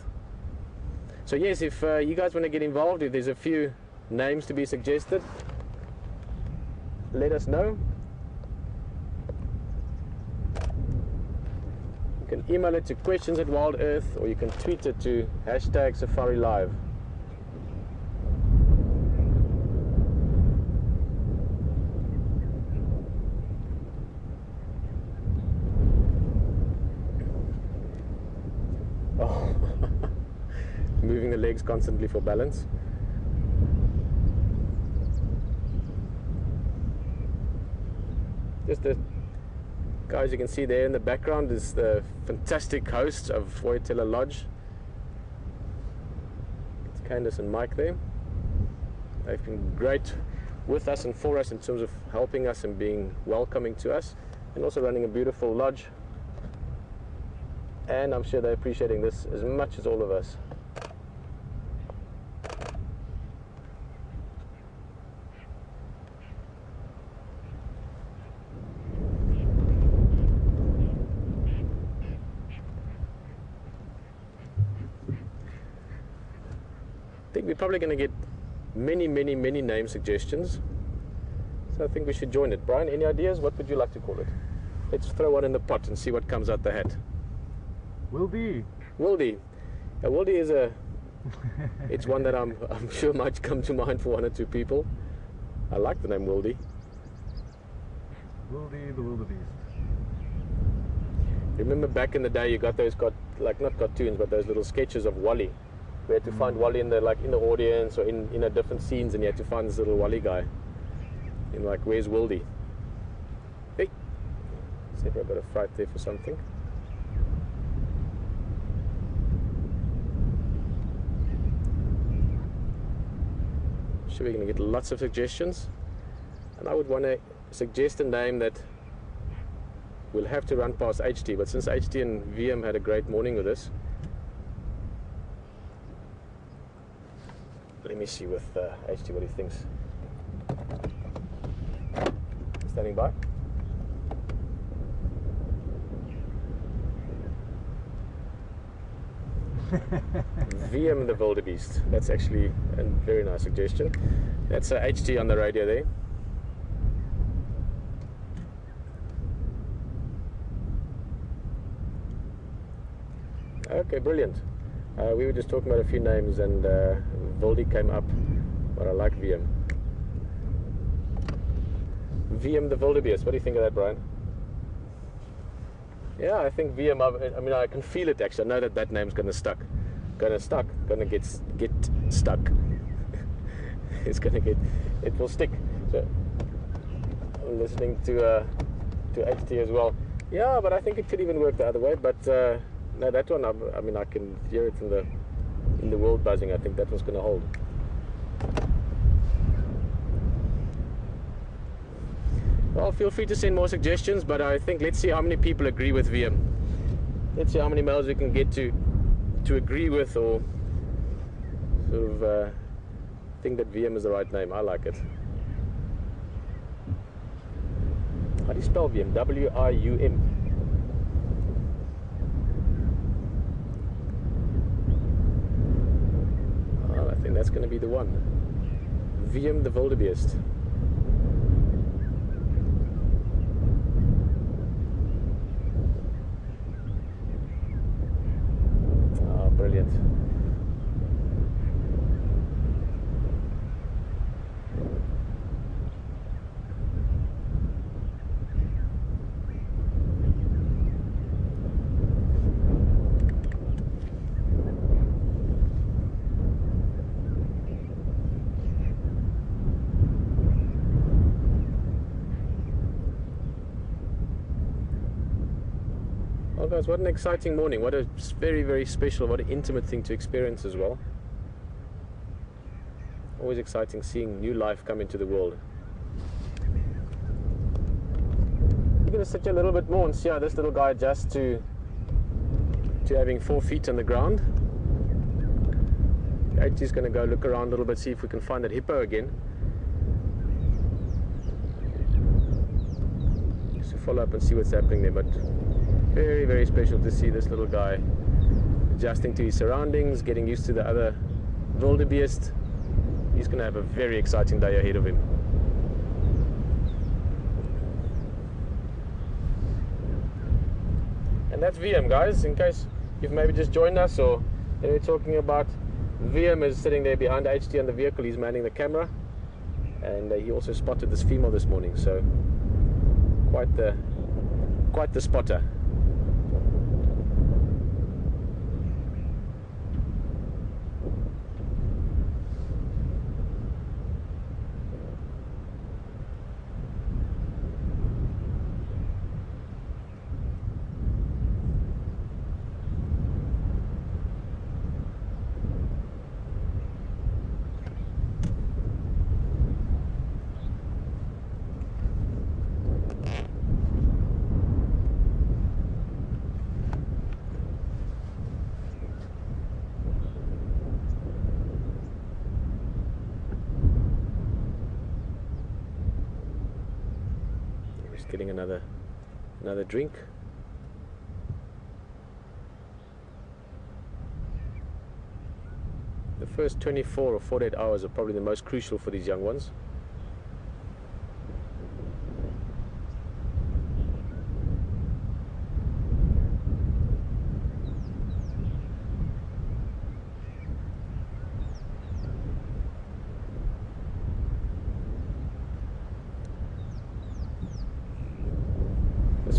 So yes, if you guys want to get involved, if there's a few names to be suggested, let us know. You can email it to questions@WildEarth, or you can tweet it to #SafariLive. Oh. Moving the legs constantly for balance. Just the guys you can see there in the background is the fantastic hosts of Voyatella Lodge. It's Candice and Mike there. They've been great with us and for us in terms of helping us and being welcoming to us, and also running a beautiful lodge. And I'm sure they're appreciating this as much as all of us. I think we're probably going to get many name suggestions, so I think we should join it. Brian, any ideas? What would you like to call it? Let's throw one in the pot and see what comes out the hat. Wildy. Wildy. Yeah, Wildy is a it's one that I'm sure might come to mind for one or two people. I like the name Wildy. Wildy the wildebeest. Remember back in the day you got those like not cartoons but those little sketches of Wally. We had to find Wally in the audience or in a different scenes, and you had to find this little Wally guy. And like, where's Wildy? Hey, zebra got a fright there for something. Sure, we're going to get lots of suggestions, and I would want to suggest a name that we'll have to run past HT. But since HT and VM had a great morning with us. Let me see with HT what he thinks. Standing by. VM the wildebeest. That's actually a very nice suggestion. That's HT on the radio there. Okay, brilliant. We were just talking about a few names, and Wildy came up, but I like VM. VM the wildebeest. What do you think of that, Brian? Yeah, I think VM. I mean, I can feel it actually. I know that name's gonna get stuck. It will stick. So I'm listening to HT as well. Yeah, but I think it could even work the other way. But no, that one. I mean, I can hear it in the world buzzing. I think that one's gonna hold. Well, feel free to send more suggestions, but I think let's see how many people agree with VM. Let's see how many mails we can get to agree with, or sort of think that VM is the right name. I like it. How do you spell VM? W-I-U-M. Oh, I think that's going to be the one. VM the wildebeest. Brilliant. Well guys, what an exciting morning. What a very special, what an intimate thing to experience as well. Always exciting seeing new life come into the world. We're going to sit here a little bit more and see how this little guy adjusts to having 4 feet on the ground. HG's going to go look around a little bit, see if we can find that hippo again. Just to follow up and see what's happening there. But very, very special to see this little guy adjusting to his surroundings, getting used to the other wildebeest. He's going to have a very exciting day ahead of him. And that's VM, guys, in case you've maybe just joined us, or we're talking about VM is sitting there behind HT on the vehicle. He's manning the camera, and he also spotted this female this morning, so quite the spotter. Getting another drink. The first 24 or 48 hours are probably the most crucial for these young ones.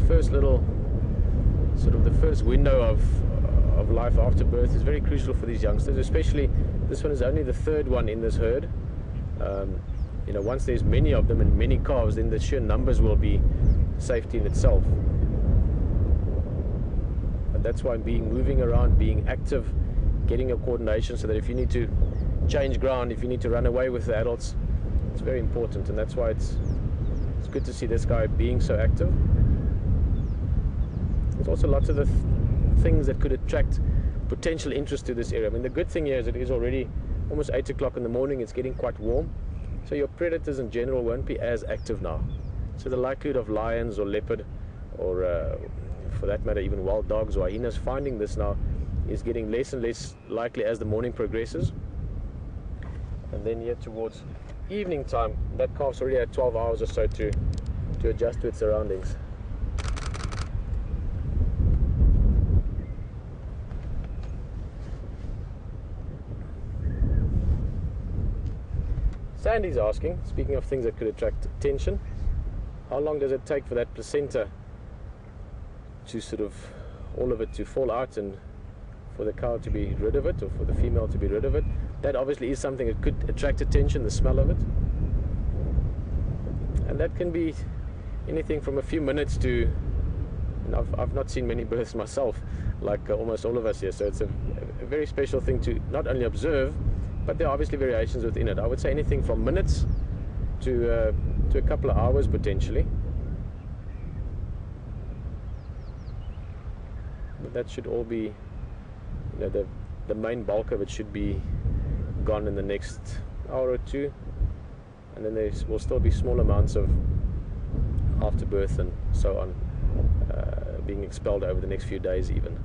First little sort of the first window of life after birth is very crucial for these youngsters, especially this one is only the third one in this herd. You know, once there's many of them and many calves, then the sheer numbers will be safety in itself. But that's why moving around, being active, getting your coordination, so that if you need to change ground, if you need to run away with the adults, it's very important. And that's why it's good to see this guy being so active. There's also lots of the things that could attract potential interest to this area. I mean, the good thing here is it is already almost 8 o'clock in the morning. It's getting quite warm, so your predators in general won't be as active now. So the likelihood of lions or leopard, or for that matter even wild dogs or hyenas finding this now is getting less and less likely as the morning progresses. And then here towards evening time, that calf's already had 12 hours or so to adjust to its surroundings. Sandy's asking, speaking of things that could attract attention, how long does it take for that placenta to sort of, all of it to fall out and for the cow to be rid of it, or for the female to be rid of it? That obviously is something that could attract attention, the smell of it. And that can be anything from a few minutes to, you know, I've not seen many births myself, like almost all of us here, so it's a very special thing to not only observe, but there are obviously variations within it. I would say anything from minutes to a couple of hours potentially. But that should all be, you know, the main bulk of it should be gone in the next hour or two, and then there will still be small amounts of afterbirth and so on being expelled over the next few days even.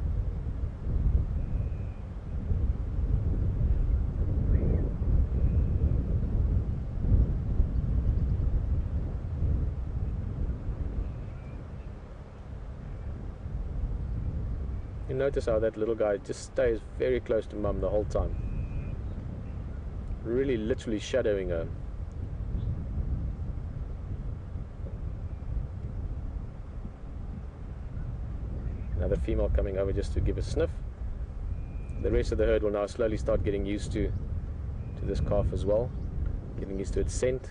You notice how that little guy just stays very close to mum the whole time, really literally shadowing her. Another female coming over just to give a sniff. The rest of the herd will now slowly start getting used to this calf as well, getting used to its scent.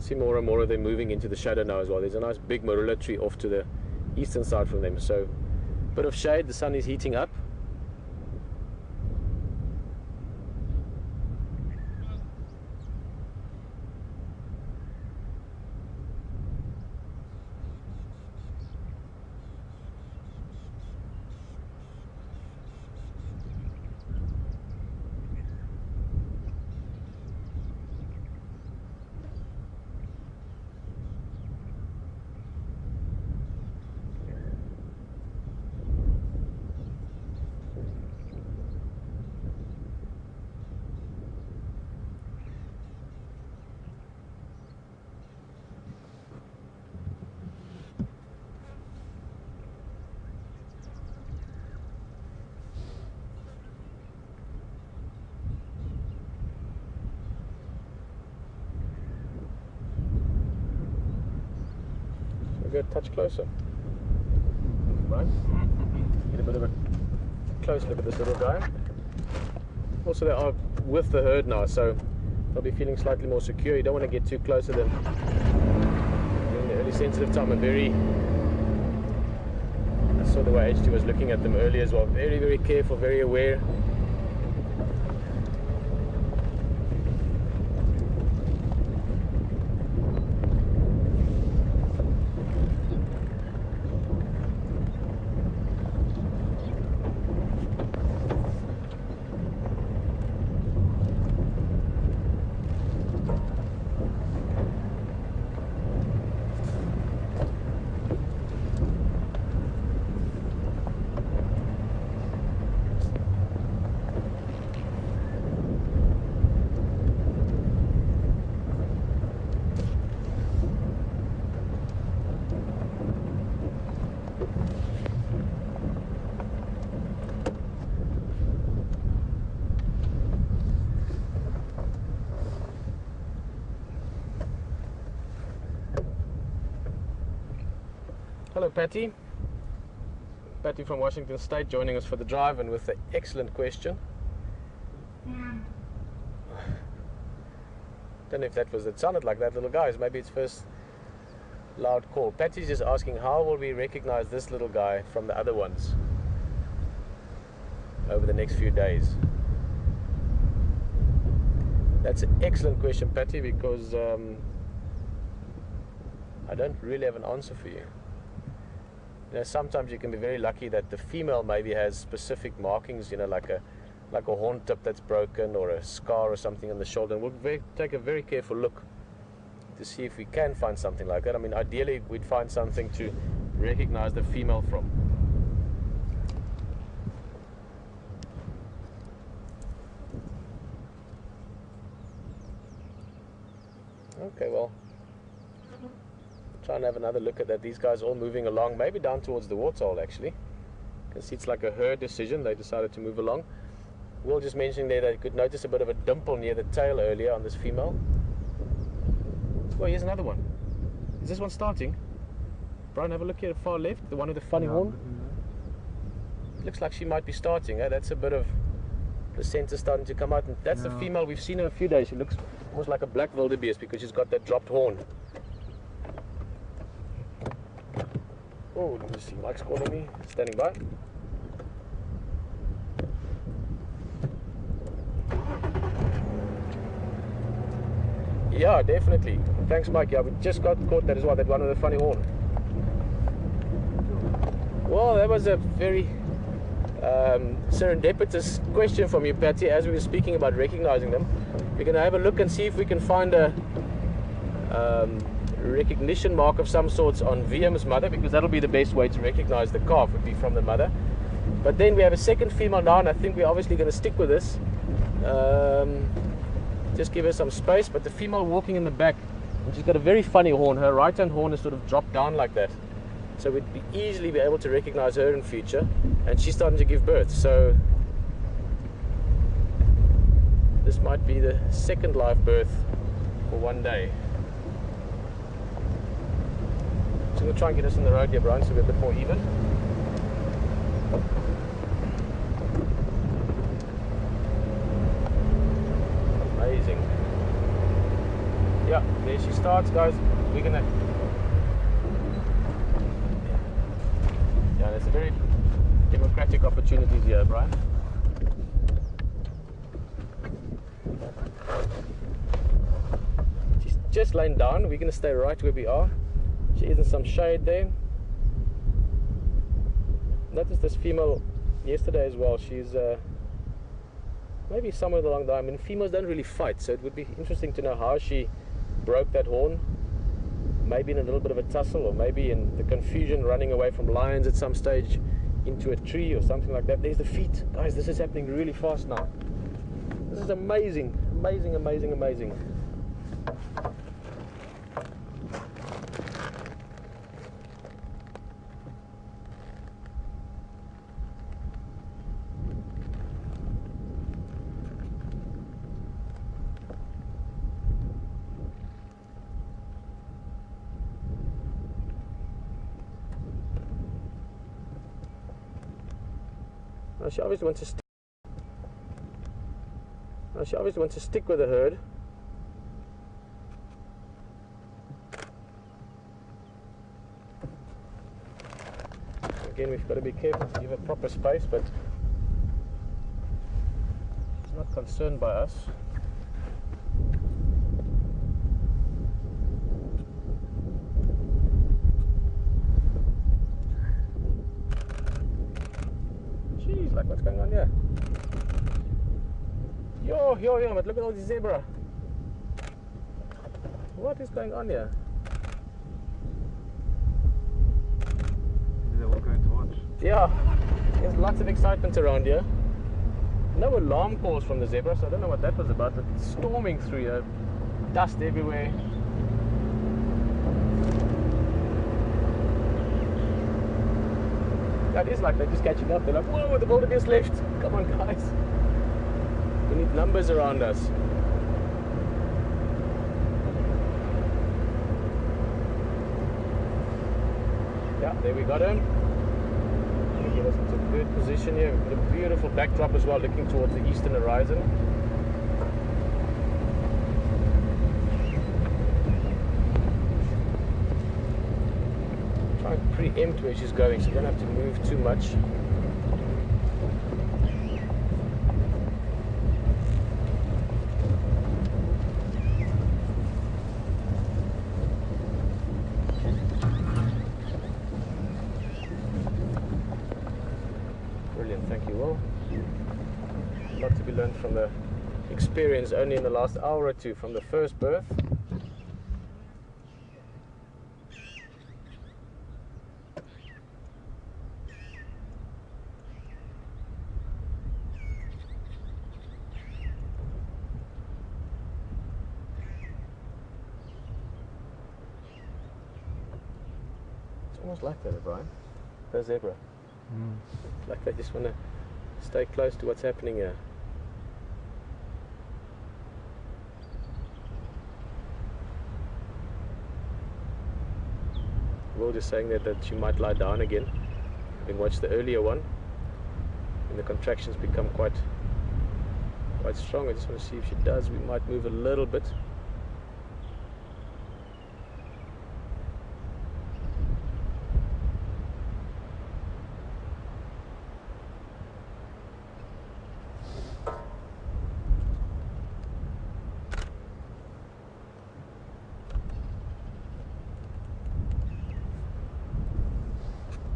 See more and more of them moving into the shadow now as well. There's a nice big marula tree off to the eastern side from them, so a bit of shade. The sun is heating up. go a touch closer. Right? Get a bit of a close look at this little guy. Also, they are with the herd now, so they'll be feeling slightly more secure. You don't want to get too close to them during the early sensitive time. I saw the way HT was looking at them earlier as well. Very, very careful, very aware. Hello Patty. Patty from Washington State joining us for the drive and with an excellent question. Don't know if it sounded like that little guy. Maybe it's first loud call. Patty's just asking, how will we recognize this little guy from the other ones over the next few days? That's an excellent question, Patty, because I don't really have an answer for you. You know, sometimes you can be very lucky that the female maybe has specific markings, you know, like a horn tip that's broken or a scar or something on the shoulder. And we'll take a very careful look to see if we can find something like that. I mean, ideally we'd find something to recognize the female from. Okay, well, try and have another look at that. These guys all moving along, maybe down towards the waterhole actually. You can see it's like a herd decision. They decided to move along. We'll just mention there that you could notice a bit of a dimple near the tail earlier on this female. Well, here's another one. Is this one starting? Brian, have a look here at far left, the one with the funny horn. It looks like she might be starting. That's a bit of the center starting to come out. And that's the female. We've seen her a few days. She looks almost like a black wildebeest because she's got that dropped horn. Oh, let me see. Mike's calling me. Standing by. Yeah, definitely. Thanks, Mike. Yeah, we just got caught that as well. That one with the funny horn. Well, that was a very serendipitous question from you, Patty. As we were speaking about recognizing them, we're going to have a look and see if we can find a recognition mark of some sorts on VM's mother, because that'll be the best way to recognize the calf, would be from the mother. But then we have a second female now, and I think we're obviously going to stick with this. Just give her some space, but the female walking in the back, and she's got a very funny horn. Her right hand horn is sort of dropped down like that, so we'd easily be able to recognize her in future. And she's starting to give birth, so this might be the second live birth for one day. So we'll try and get us in the road here, Brian, so we're a bit more even. Amazing. Yeah, there she starts, guys. We're gonna... Yeah, there's a very democratic opportunities here, Brian. She's just laying down. We're gonna stay right where we are. She is in some shade there. Noticed this female yesterday as well. She's maybe somewhere along the line. I mean, females don't really fight, so it would be interesting to know how she broke that horn. Maybe in a little bit of a tussle, or maybe in the confusion running away from lions at some stage into a tree or something like that. There's the feet. Guys, this is happening really fast now. This is amazing. Amazing, amazing, amazing. Now she obviously wants to stick with the herd. Again, we've got to be careful to give her proper space, but she's not concerned by us. Jeez, like what's going on here? Yo, but look at all these zebra. What is going on here? They're all going to watch. Yeah, there's lots of excitement around here. No alarm calls from the zebra, so I don't know what that was about, but it's storming through here. Dust everywhere. That is like they're just catching up. They're like, whoa, the wildebeest left. Come on, guys. We need numbers around us. Yeah, there we got him. Get us into a good position here. We've got a beautiful backdrop as well, looking towards the eastern horizon. Try and preempt where she's going, so you don't have to move too much. Thank you, Will. A lot to be learned from the experience only in the last hour or two from the first birth. It's almost like that, Brian. The zebra. Like they just want to stay close to what's happening here. Will just saying that she might lie down again, having watched the earlier one, and the contractions become quite strong. I just want to see if she does. We might move a little bit.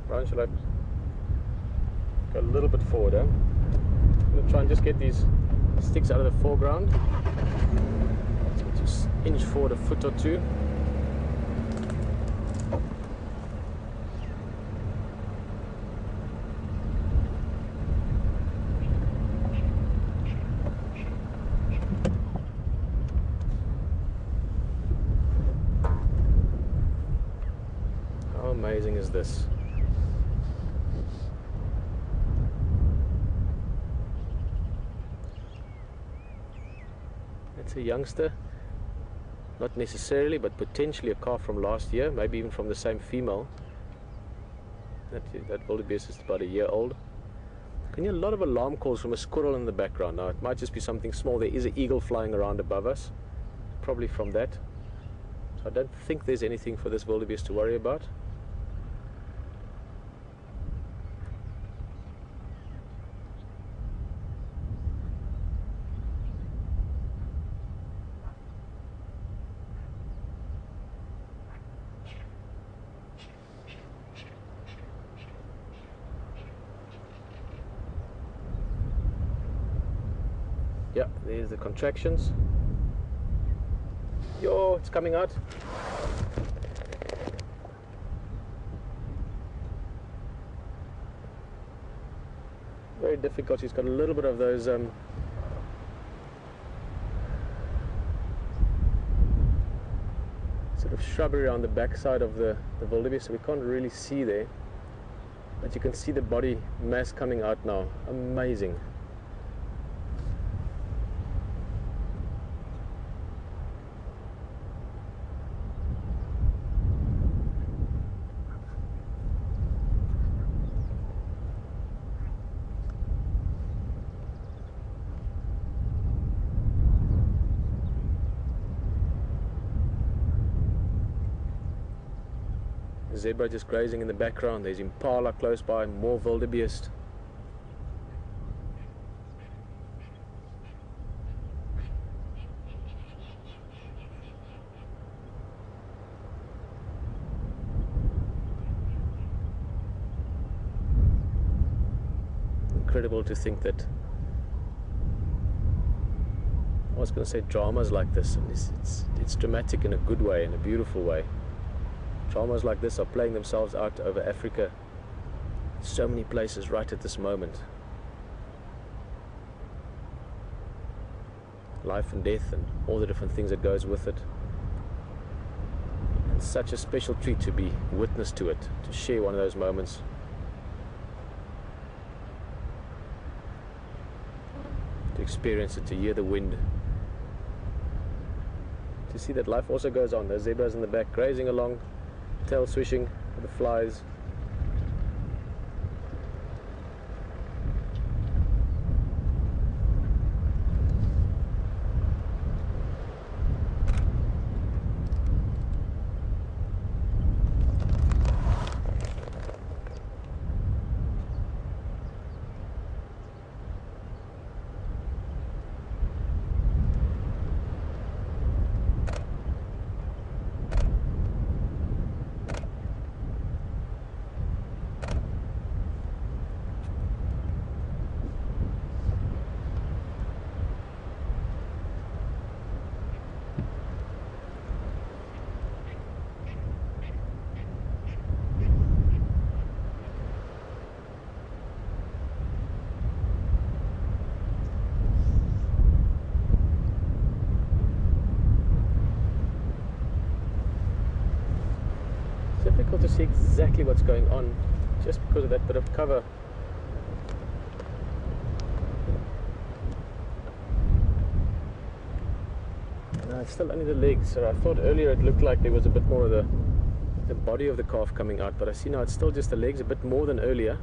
Brian, shall I go a little bit forward? I'm going to try and just get these sticks out of the foreground. Just inch forward a foot or two. How amazing is this? It's a youngster, not necessarily, but potentially a calf from last year, maybe even from the same female. That wildebeest is about a year old. Can hear a lot of alarm calls from a squirrel in the background. Now it might just be something small. There is an eagle flying around above us, probably from that. So I don't think there's anything for this wildebeest to worry about. Yeah, there's the contractions. Yo, it's coming out. Very difficult. She's got a little bit of those sort of shrubbery on the backside of the wildebeest, so we can't really see there. But you can see the body mass coming out now. Amazing. zebra just grazing in the background. There's impala close by, more wildebeest. Incredible to think that, I was going to say dramas like this, and it's dramatic in a good way, in a beautiful way. Dramas like this are playing themselves out over Africa, so many places right at this moment. Life and death and all the different things that goes with it. And such a special treat to be witness to it, to share one of those moments. To experience it, to hear the wind. To see that life also goes on. Those zebras in the back grazing along, tail swishing for the flies. Difficult to see exactly what's going on just because of that bit of cover. No, it's still only the legs. So I thought earlier it looked like there was a bit more of the body of the calf coming out, but I see now it's still just the legs, a bit more than earlier.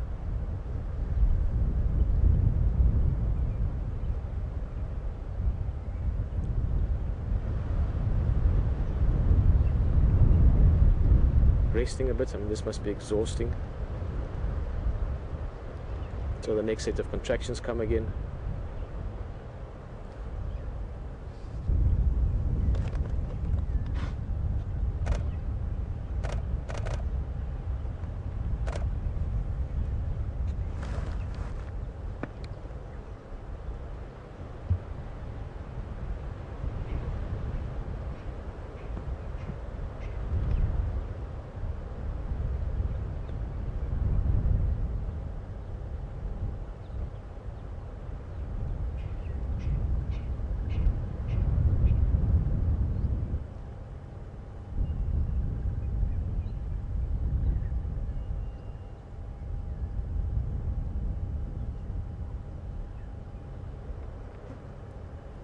Resting a bit. I mean, this must be exhausting. So the next set of contractions come again.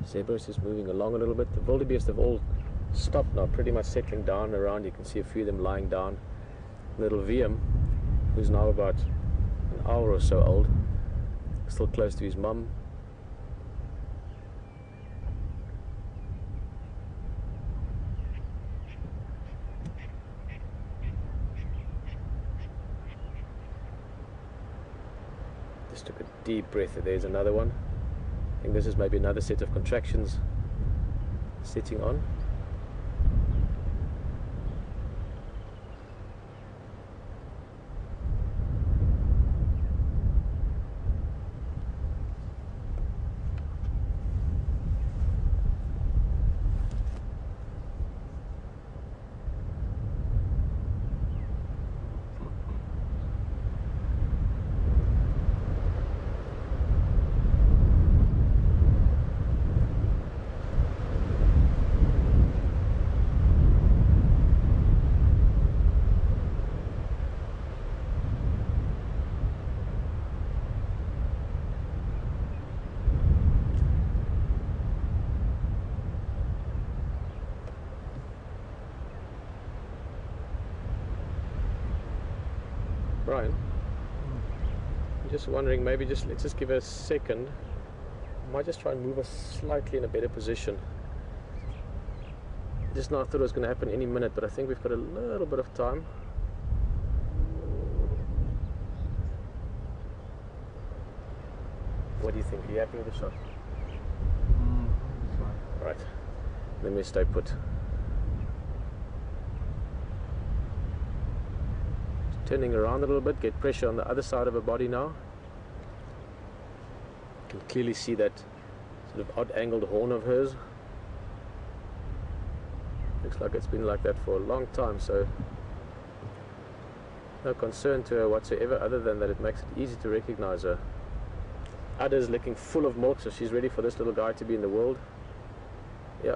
Zebras is moving along a little bit. The wildebeest have all stopped now, pretty much settling down around. You can see a few of them lying down. Little VM, who's now about an hour or so old, still close to his mum. Just took a deep breath. There's another one. I think this is maybe another set of contractions sitting on. Brian, I'm just wondering, maybe let's just give it a second. I might just try and move us slightly in a better position. Just now I thought it was going to happen any minute, but I think we've got a little bit of time. What do you think? Are you happy with the shot? It's fine. Right. Let me stay put. Turning around a little bit, get pressure on the other side of her body now. You can clearly see that sort of odd-angled horn of hers. Looks like it's been like that for a long time, so no concern to her whatsoever, other than that it makes it easy to recognize her. Udder's looking full of milk, so she's ready for this little guy to be in the world. Yeah,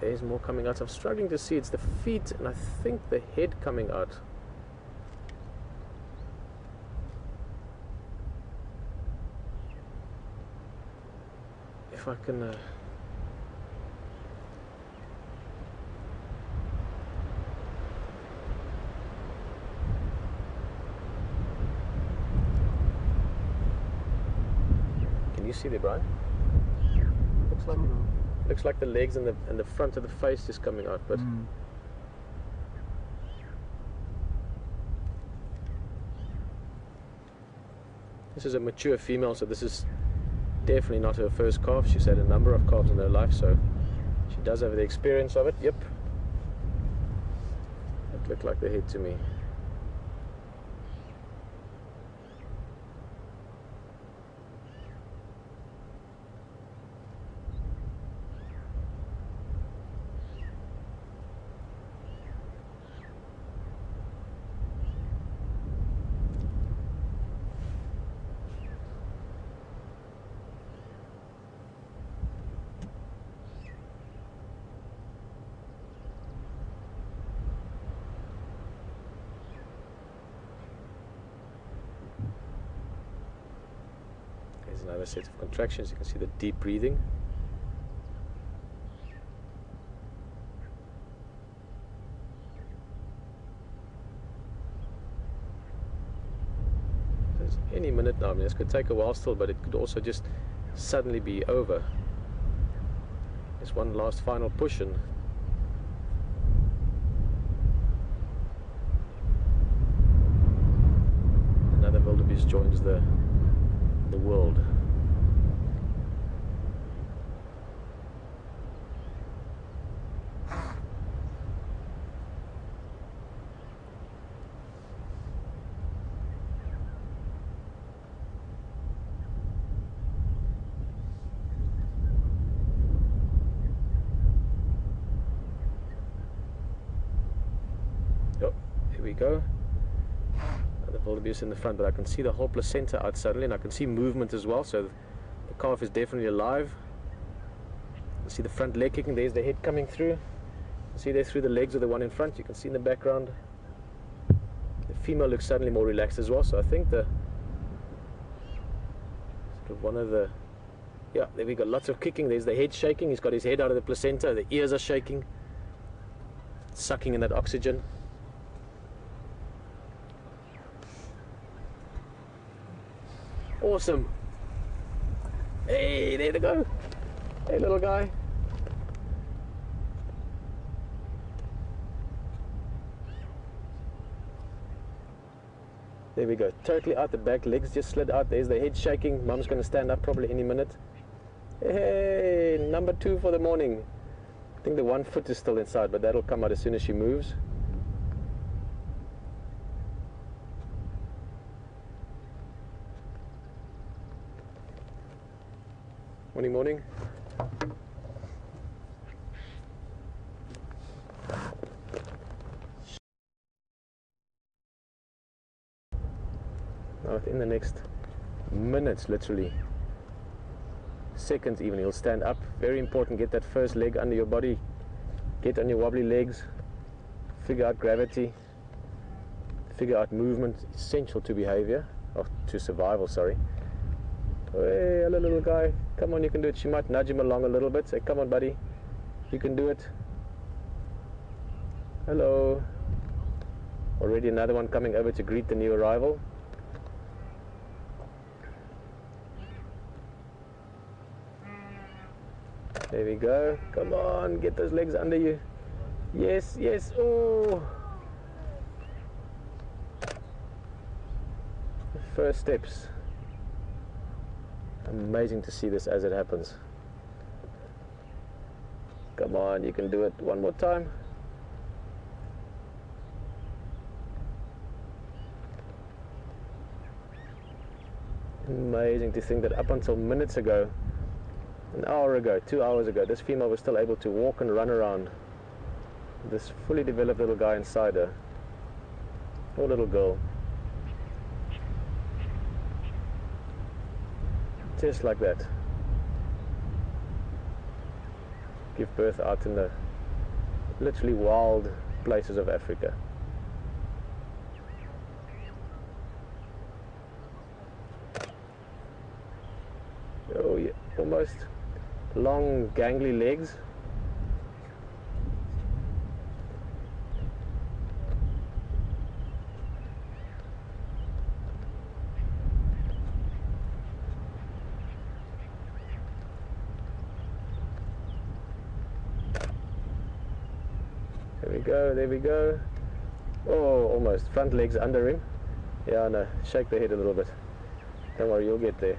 there's more coming out. I'm struggling to see. It's the feet and I think the head coming out. If I can can you see there, Brian? Looks like the legs and the front of the face is coming out, but this is a mature female, so this is definitely not her first calf. She's had a number of calves in her life, so she does have the experience of it. Yep, that looked like the head to me. Another set of contractions. You can see the deep breathing. There's any minute now. I mean, this could take a while still, but it could also just suddenly be over. There's one last final push and another wildebeest joins the world. Oh, here we go. The wildebeest in the front, but I can see the whole placenta out suddenly, and I can see movement as well, so the calf is definitely alive. You see the front leg kicking. There's the head coming through. You see there through the legs of the one in front. You can see in the background the female looks suddenly more relaxed as well, so I think the sort of one of the, yeah, there we go, lots of kicking. There's the head shaking. He's got his head out of the placenta. The ears are shaking, sucking in that oxygen. Awesome. Hey, there they go. Hey, little guy. There we go. Totally out. The back legs just slid out. There's the head shaking. Mum's going to stand up probably any minute. Hey, number 2 for the morning. I think the one foot is still inside, but that'll come out as soon as she moves. Morning, morning. Now within the next minutes, literally seconds even, he'll stand up. Very important, get that first leg under your body, get on your wobbly legs, figure out gravity, figure out movement, essential to behavior, or to survival, sorry. Hey, hello little guy, come on, you can do it. She might nudge him along a little bit, say, come on buddy, you can do it. Hello. Already another one coming over to greet the new arrival. There we go, come on, get those legs under you. Yes, yes, oh. First steps. Amazing to see this as it happens. Come on, you can do it one more time. Amazing to think that up until minutes ago, an hour ago, 2 hours ago, this female was still able to walk and run around. This fully developed little guy inside her. Poor little girl. Just like that. Give birth out in the literally wild places of Africa. Oh yeah, almost long gangly legs. There we go. Oh, almost. Front legs under him. Yeah, no, shake the head a little bit. Don't worry, you'll get there.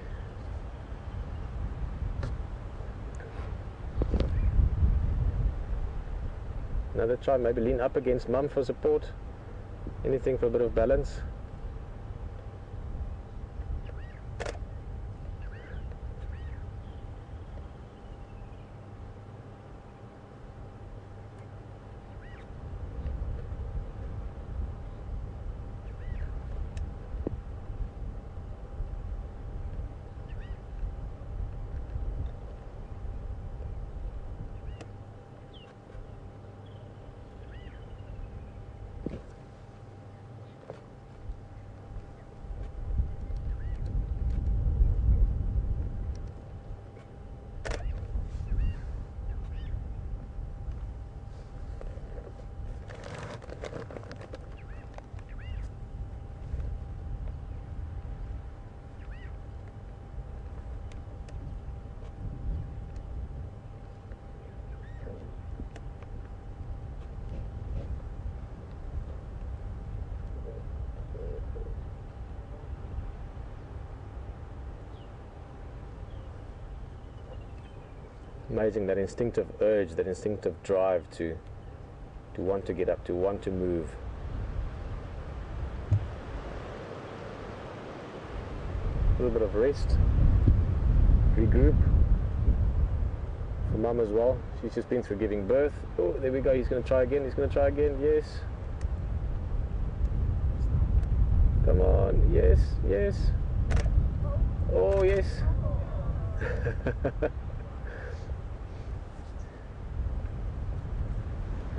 Another try, maybe lean up against mum for support. Anything for a bit of balance. Amazing, that instinctive urge, that instinctive drive to want to get up, to want to move. A little bit of rest, regroup. For mum as well, she's just been through giving birth. Oh, there we go, he's going to try again, yes. Come on, yes. Oh, yes.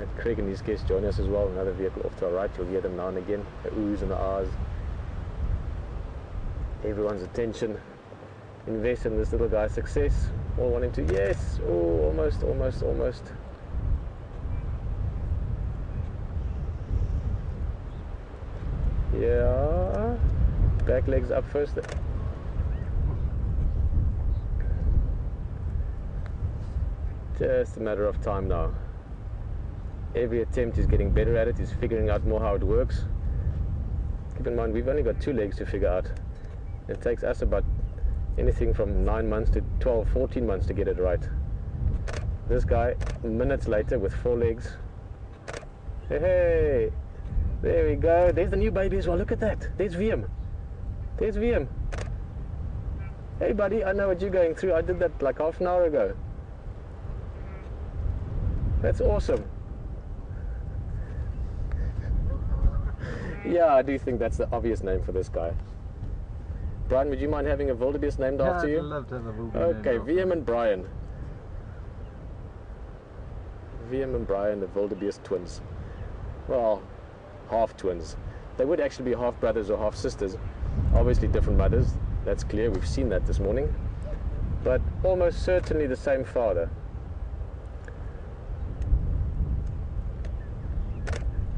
And Craig and his guests join us as well. Another vehicle off to our right, you'll hear them now and again, the oohs and the ahs. Everyone's attention invested in this little guy's success, all wanting to, yes, oh, almost. Yeah, back legs up first. Just a matter of time now. Every attempt is getting better at it, is figuring out more how it works. Keep in mind, we've only got 2 legs to figure out. It takes us about anything from 9 months to 12, 14 months to get it right. This guy, minutes later, with 4 legs. Hey, there we go. There's the new baby as well. Look at that. There's VM. Hey, buddy, I know what you're going through. I did that like half an hour ago. That's awesome. Yeah, I do think that's the obvious name for this guy. Brian, would you mind having a wildebeest named after you? I'd love to have a wildebeest. Okay, VM and Brian. VM and Brian, the wildebeest twins. Well, half twins. They would actually be half brothers or half sisters. Obviously different mothers, that's clear, we've seen that this morning. But almost certainly the same father.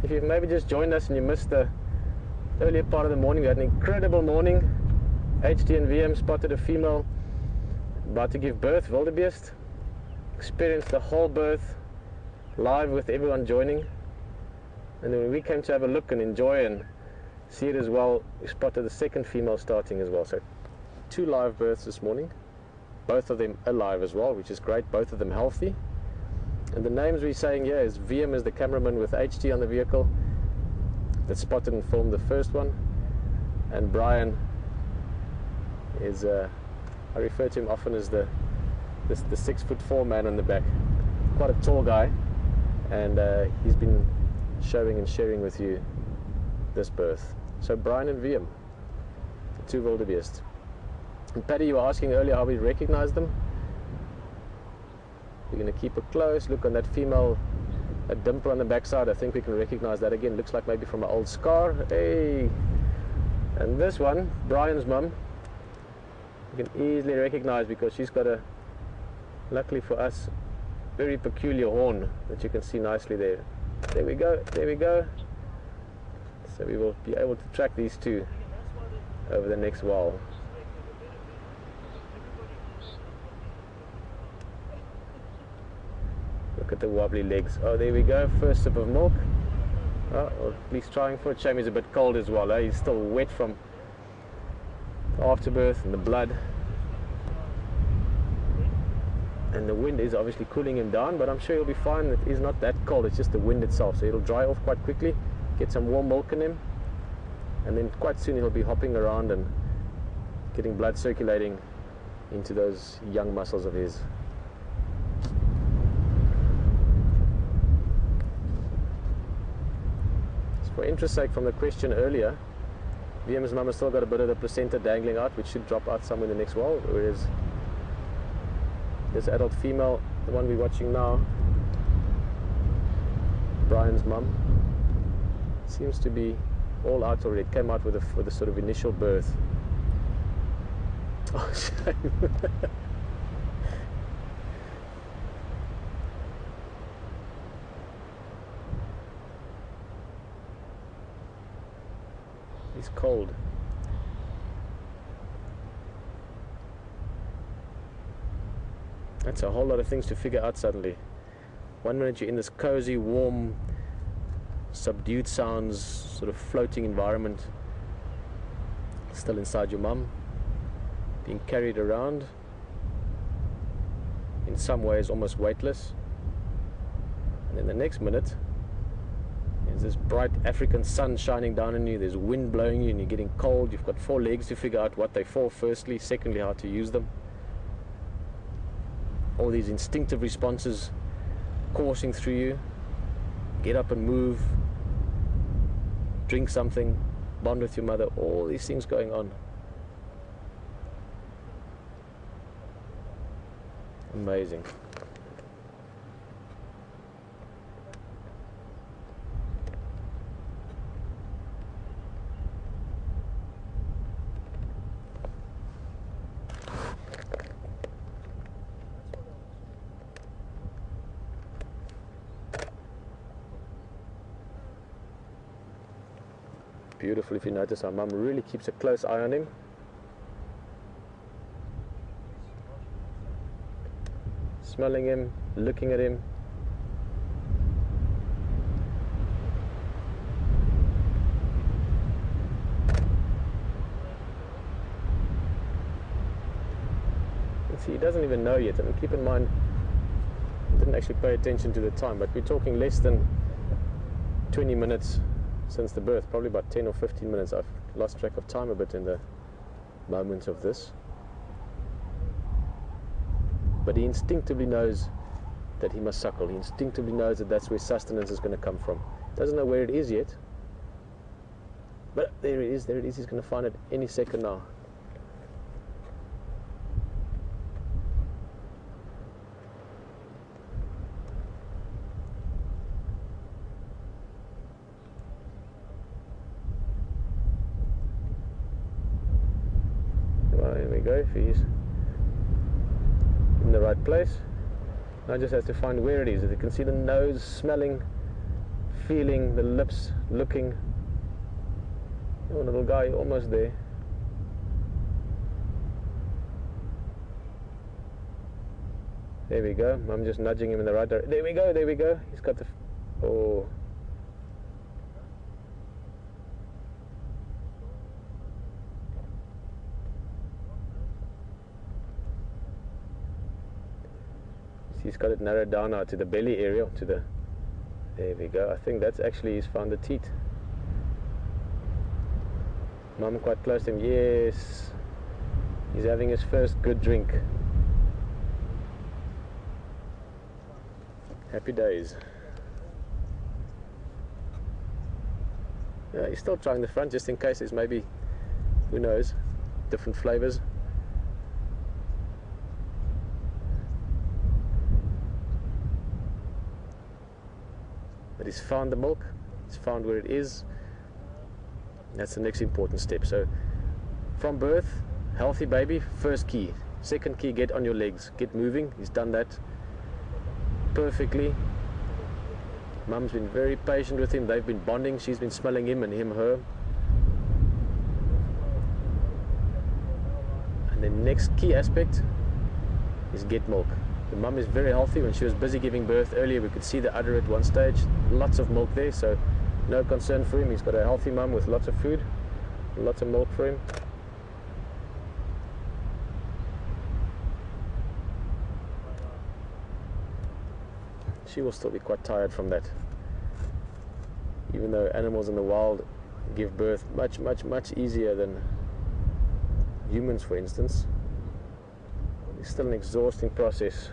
If you've maybe just joined us and you missed the earlier part of the morning, we had an incredible morning. HD and VM spotted a female about to give birth, wildebeest. Experienced the whole birth live with everyone joining. And then when we came to have a look and enjoy and see it as well, we spotted the second female starting as well. So 2 live births this morning, both of them alive as well, which is great, both of them healthy. And the names we're saying here is VM is the cameraman with HT on the vehicle that spotted and filmed the first one, and Brian is, I refer to him often as the 6'4" man on the back, quite a tall guy, and he's been showing and sharing with you this birth. So Brian and VM, the 2 wildebeest. And Paddy, you were asking earlier how we recognize them. We're going to keep a close look on that female, a dimple on the backside. I think we can recognize that again. Looks like maybe from an old scar. Hey! And this one, Brian's mum, you can easily recognize because she's got a, luckily for us, very peculiar horn that you can see nicely there. There we go, there we go. So we will be able to track these 2 over the next while. Look at the wobbly legs. Oh, there we go, first sip of milk. Oh, well, at least trying for it. Shame he's a bit cold as well. He's still wet from the afterbirth and the blood. And the wind is obviously cooling him down, but I'm sure he'll be fine. It is not that cold, it's just the wind itself. So it'll dry off quite quickly, get some warm milk in him, and then quite soon he'll be hopping around and getting blood circulating into those young muscles of his. For interest's sake, from the question earlier, VM's mum has still got a bit of the placenta dangling out, which should drop out somewhere in the next while, whereas this adult female, the one we're watching now, Brian's mum, seems to be all out already. It came out with a sort of initial birth. Oh, shame. He's cold. That's a whole lot of things to figure out suddenly. 1 minute you're in this cozy, warm, subdued sounds, sort of floating environment, still inside your mum, being carried around, in some ways almost weightless. And then the next minute, there's this bright African sun shining down on you, there's wind blowing you and you're getting cold. You've got 4 legs to figure out what they're for firstly, secondly how to use them. All these instinctive responses coursing through you. Get up and move, drink something, bond with your mother, all these things going on. Amazing. Beautiful. If you notice, our mum really keeps a close eye on him. Smelling him, looking at him. And see, he doesn't even know yet. And keep in mind, I didn't actually pay attention to the time, but we're talking less than 20 minutes since the birth, probably about 10 or 15 minutes. I've lost track of time a bit in the moments of this. But he instinctively knows that he must suckle. He instinctively knows that that's where sustenance is going to come from. Doesn't know where it is yet. But there it is, there it is. He's going to find it any second now. Well, here we go. If he's in the right place, now just has to find where it is. If you can see the nose smelling, feeling, the lips looking. Oh, little guy, almost there. There we go. I'm just nudging him in the right direction. There we go, there we go. He's got the... Oh. He's got it narrowed down now to the belly area, to the, there we go. I think that's actually, he's found the teat. Mum quite close to him, yes. He's having his first good drink. Happy days. Yeah, he's still trying the front just in case there's maybe, who knows, different flavors. But he's found the milk, he's found where it is. That's the next important step. So from birth, healthy baby, first key. Second key, get on your legs, get moving. He's done that perfectly. Mum's been very patient with him. They've been bonding. She's been smelling him and him her. And the next key aspect is get milk. The mum is very healthy. When she was busy giving birth earlier, we could see the udder at one stage. Lots of milk there, so no concern for him. He's got a healthy mum with lots of food, lots of milk for him. She will still be quite tired from that. Even though animals in the wild give birth much easier than humans, for instance, it's still an exhausting process.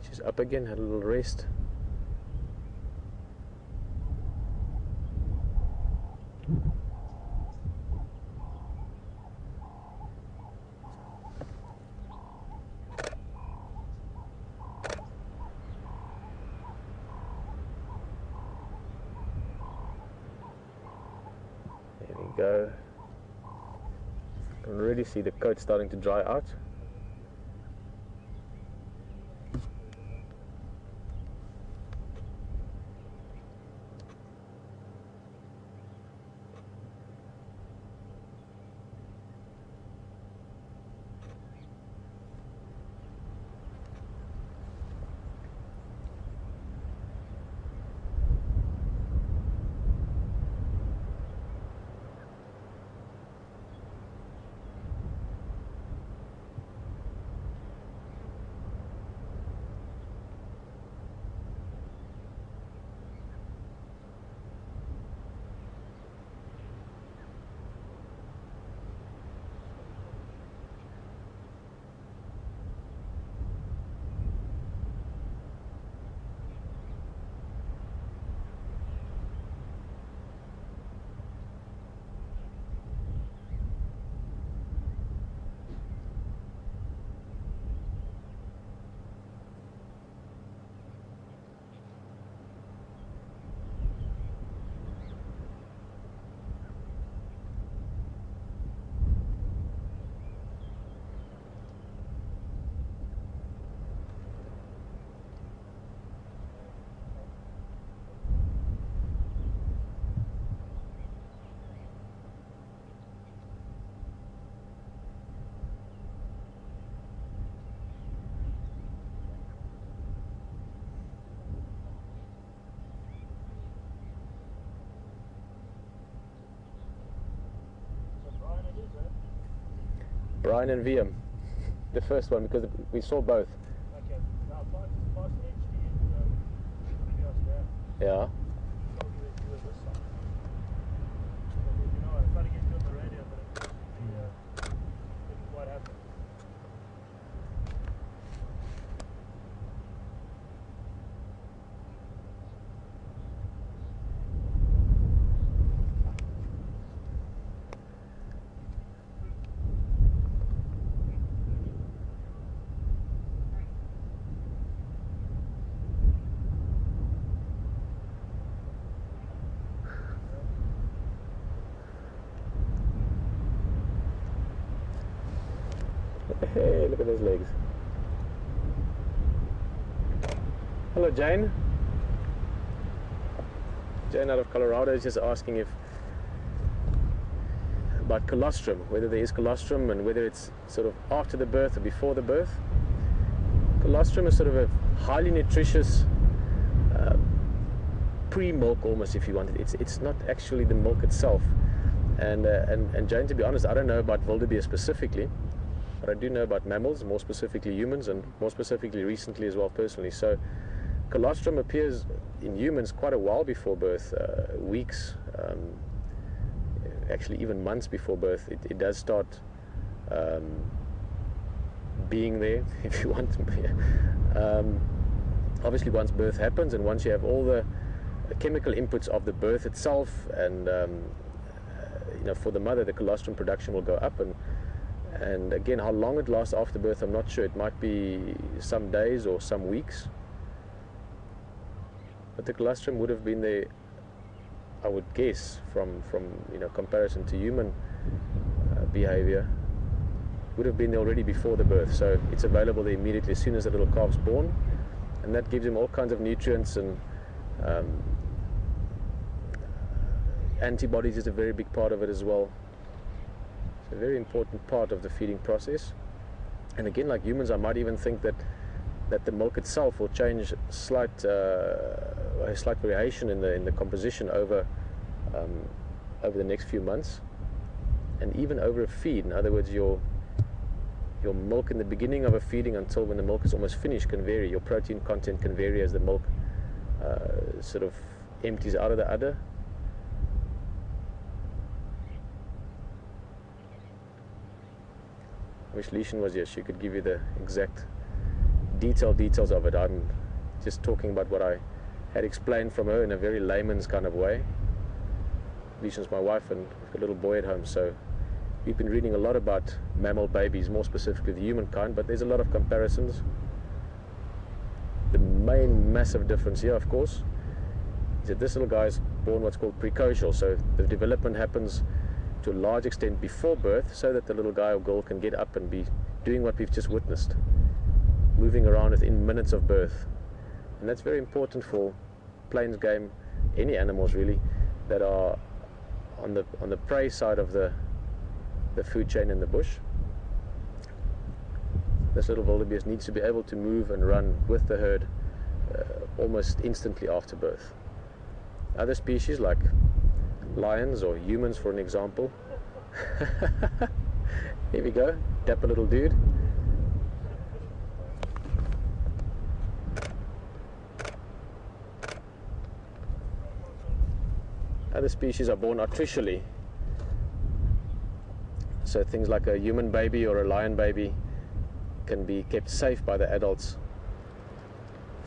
She's up again, had a little rest. There we go. You can already see the coat starting to dry out. Brian and VM. The first one, because we saw both. Okay, now pass HD and videos there. Yeah. Told you that you were this side. And you know, I tried to get you on the radio, but it didn't quite happen. Hey, look at those legs. Hello, Jane. Jane out of Colorado is just asking about colostrum, whether there is colostrum and whether it's sort of after the birth or before the birth. Colostrum is sort of a highly nutritious pre-milk almost, if you want it. It's not actually the milk itself. And Jane, to be honest, I don't know about wildebeest specifically, but I do know about mammals, more specifically humans, and more specifically recently as well personally. So colostrum appears in humans quite a while before birth, weeks, actually even months before birth. It does start being there, if you want. Obviously once birth happens and once you have all the chemical inputs of the birth itself, and you know, for the mother the colostrum production will go up, and again, how long it lasts after birth, I'm not sure. It might be some days or some weeks. But the colostrum would have been there, I would guess, from you know, comparison to human behavior, would have been there already before the birth. So it's available there immediately as soon as the little calf's born, and that gives him all kinds of nutrients, and antibodies is a very big part of it as well. A very important part of the feeding process. And again, like humans, I might even think that the milk itself will change a slight variation in the composition over the next few months, and even over a feed. In other words, your milk in the beginning of a feeding until when the milk is almost finished can vary. Your protein content can vary as the milk sort of empties out of the udder. I wish Leishan was here. She could give you the exact details of it. I'm just talking about what I had explained from her in a very layman's kind of way. Leishan's my wife, and we've got a little boy at home, so we've been reading a lot about mammal babies, more specifically the humankind, but there's a lot of comparisons. The main massive difference here, of course, is that this little guy is born what's called precocial, so the development happens to a large extent before birth, so that the little guy or girl can get up and be doing what we've just witnessed, moving around within minutes of birth. And that's very important for plains game, any animals really, that are on the prey side of the food chain in the bush. This little wildebeest needs to be able to move and run with the herd almost instantly after birth. Other species like lions or humans, for an example. Here we go, dapper little dude. Other species are born artificially. So things like a human baby or a lion baby can be kept safe by the adults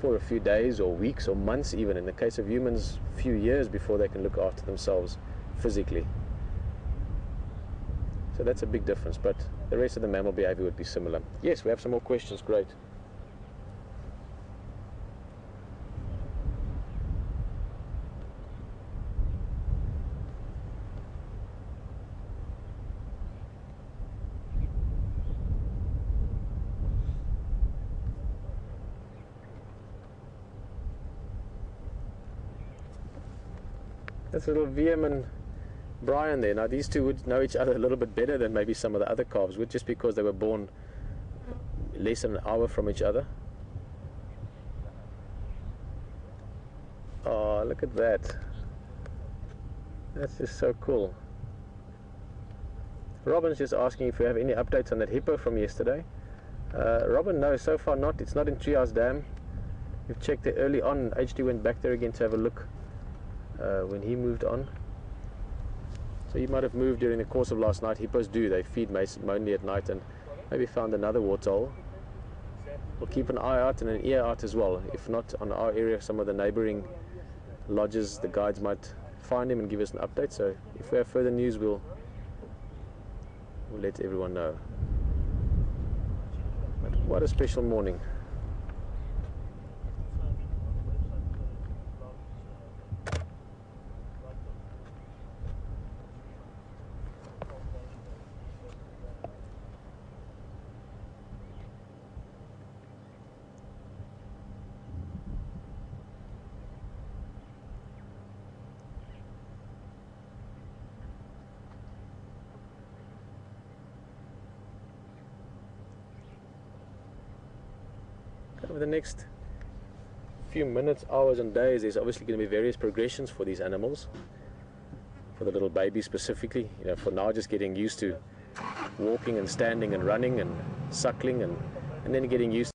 for a few days or weeks or months, even in the case of humans, a few years before they can look after themselves physically. So that's a big difference, but the rest of the mammal behavior would be similar. Yes, we have some more questions. Great. That's little VM and Brian there. Now these two would know each other a little bit better than maybe some of the other calves would, just because they were born less than an hour from each other. Oh, look at that. That's just so cool. Robin's just asking if we have any updates on that hippo from yesterday. Robin, no, so far not. It's not in Treehouse Dam. We've checked it early on. HD went back there again to have a look when he moved on. So he might have moved during the course of last night. Hippos do. They feed mainly at night, and maybe found another waterhole. We'll keep an eye out and an ear out as well. If not on our area, some of the neighboring lodges, the guides might find him and give us an update. So if we have further news, we'll let everyone know. But what a special morning. Over the next few minutes, hours and days, there's obviously going to be various progressions for these animals. For the little baby specifically, you know, for now just getting used to walking and standing and running and suckling, and then getting used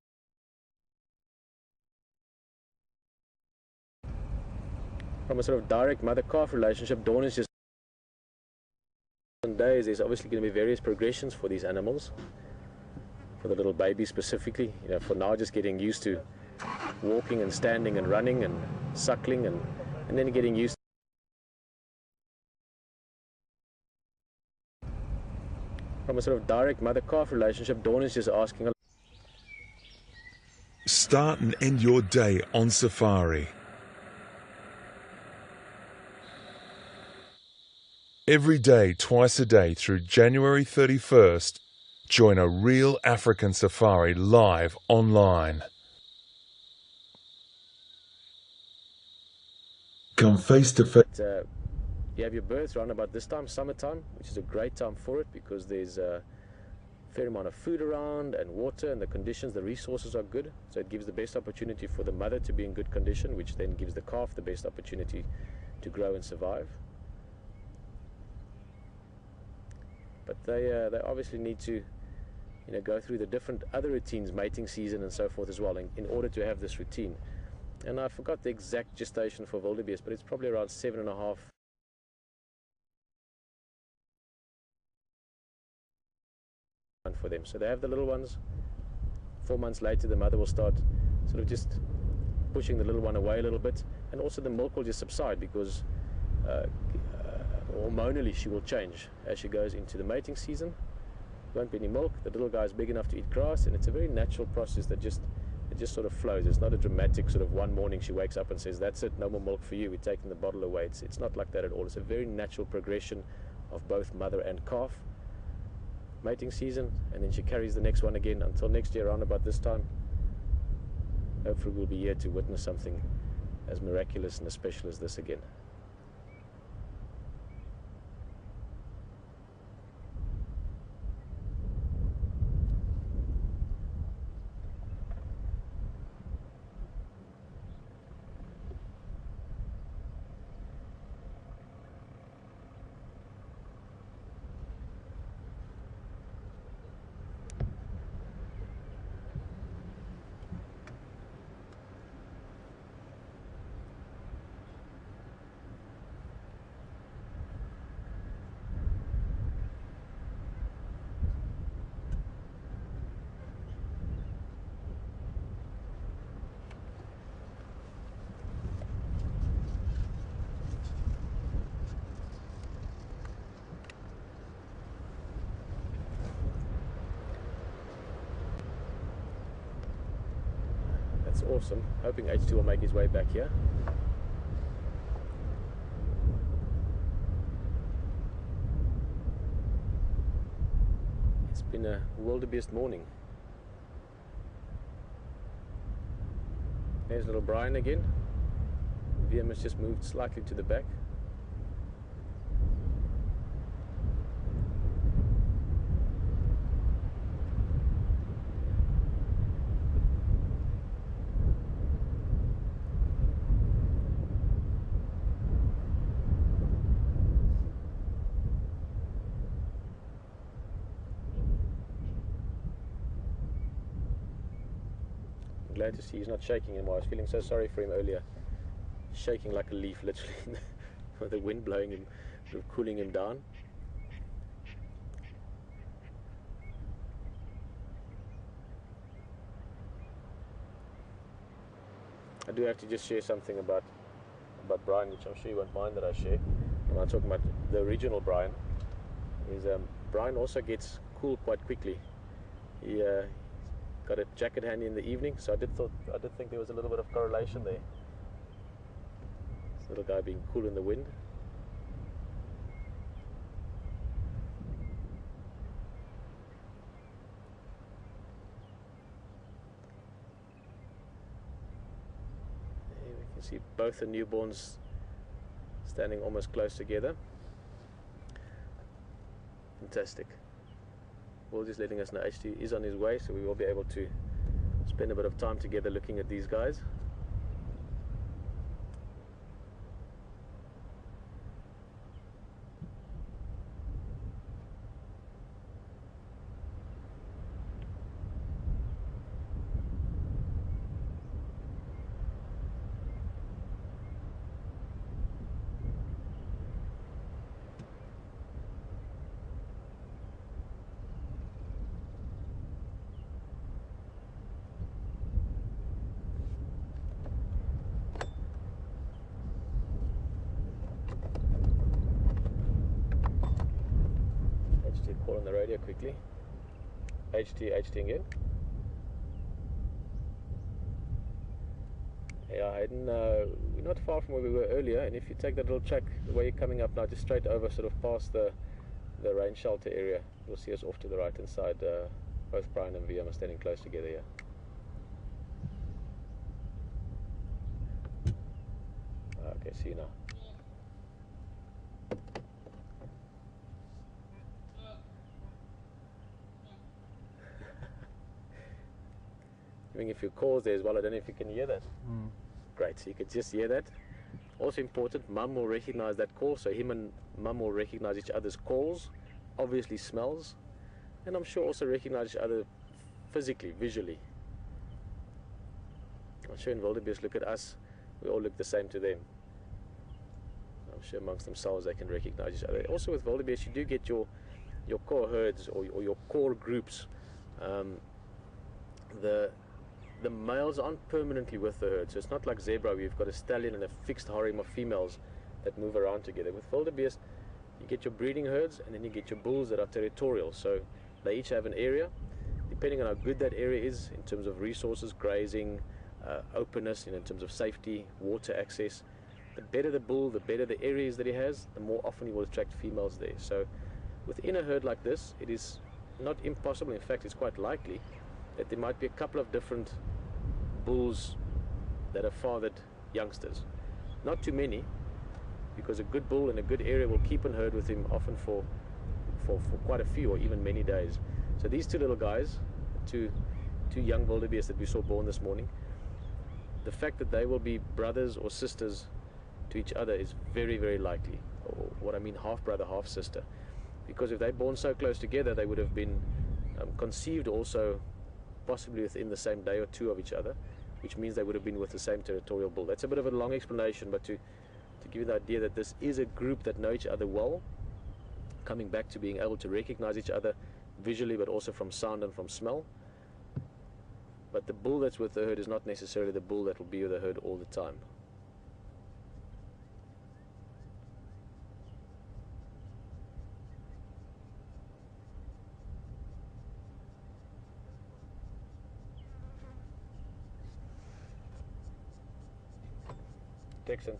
from a sort of direct mother-calf relationship. Dawn is just days. There's obviously going to be various progressions for these animals. For the little baby specifically, you know, for now just getting used to walking and standing and running and suckling, and then getting used from a sort of direct mother-calf relationship. Dawn is just asking. Start and end your day on safari. Every day, twice a day through January 31st, join a real African safari live online. Come face to face. You have your birds around about this time, summertime, which is a great time for it because there's a fair amount of food around and water, and the conditions, the resources are good. So it gives the best opportunity for the mother to be in good condition, which then gives the calf the best opportunity to grow and survive. But they obviously need to, you know, go through the different other routines, mating season and so forth as well, in order to have this routine. And I forgot the exact gestation for wildebeest, but it's probably around 7.5 for them. So they have the little ones. 4 months later, the mother will start sort of just pushing the little one away a little bit, and also the milk will just subside because hormonally she will change as she goes into the mating season. Won't be any milk. The little guy is big enough to eat grass, and it's a very natural process that just sort of flows. It's not a dramatic sort of one morning she wakes up and says, "That's it, no more milk for you, we're taking the bottle away." It's not like that at all. It's a very natural progression of both mother and calf. Mating season, and then she carries the next one again until next year around about this time. Hopefully we'll be here to witness something as miraculous and as special as this again. That's awesome. Hoping H2 will make his way back here. It's been a wildebeest morning. There's little Brian again. VM has just moved slightly to the back. glad to see he's not shaking anymore. I was feeling so sorry for him earlier, shaking like a leaf literally with the wind blowing him, cooling him down. I do have to just share something about Brian, which I'm sure you won't mind that I share. And I'm talking about the original Brian. Is Brian also gets cool quite quickly. He got a jacket handy in the evening, so I did think there was a little bit of correlation there. This little guy being cool in the wind. There we can see both the newborns standing almost close together. Fantastic. Will just letting us know HT is on his way, so we will be able to spend a bit of time together looking at these guys. Call on the radio quickly. HT again. Yeah, Hayden, we're not far from where we were earlier, and if you take that little track, the way you're coming up now, just straight over, sort of past the rain shelter area, you'll see us off to the right hand side. Both Brian and VM are standing close together here. Okay, see you now. If your calls there as well, I don't know if you can hear that. Great, so you could just hear that. Also important, Mum will recognize that call, so him and Mum will recognize each other's calls, obviously smells, and I'm sure also recognize each other physically, visually. I'm sure in wildebeest look at us, we all look the same to them. I'm sure amongst themselves they can recognize each other. Also with wildebeest you do get your core herds or your core groups. The males aren't permanently with the herd, so it's not like zebra where you've got a stallion and a fixed harem of females that move around together. With wildebeest, you get your breeding herds and then you get your bulls that are territorial, so they each have an area. Depending on how good that area is in terms of resources, grazing, openness, in terms of safety, water access, the better the bull, the better the areas that he has, the more often he will attract females there. So within a herd like this, it is not impossible, in fact it's quite likely, that there might be a couple of different bulls that have fathered youngsters. Not too many, because a good bull in a good area will keep in herd with him often for quite a few or even many days. So these two little guys, two young wildebeest that we saw born this morning, the fact that they will be brothers or sisters to each other is very, very likely. Or what I mean, half brother, half sister. Because if they're born so close together, they would have been conceived also possibly within the same day or two of each other, which means they would have been with the same territorial bull. That's a bit of a long explanation, but to give you the idea that this is a group that know each other well, coming back to being able to recognize each other visually, but also from sound and from smell. But the bull that's with the herd is not necessarily the bull that will be with the herd all the time.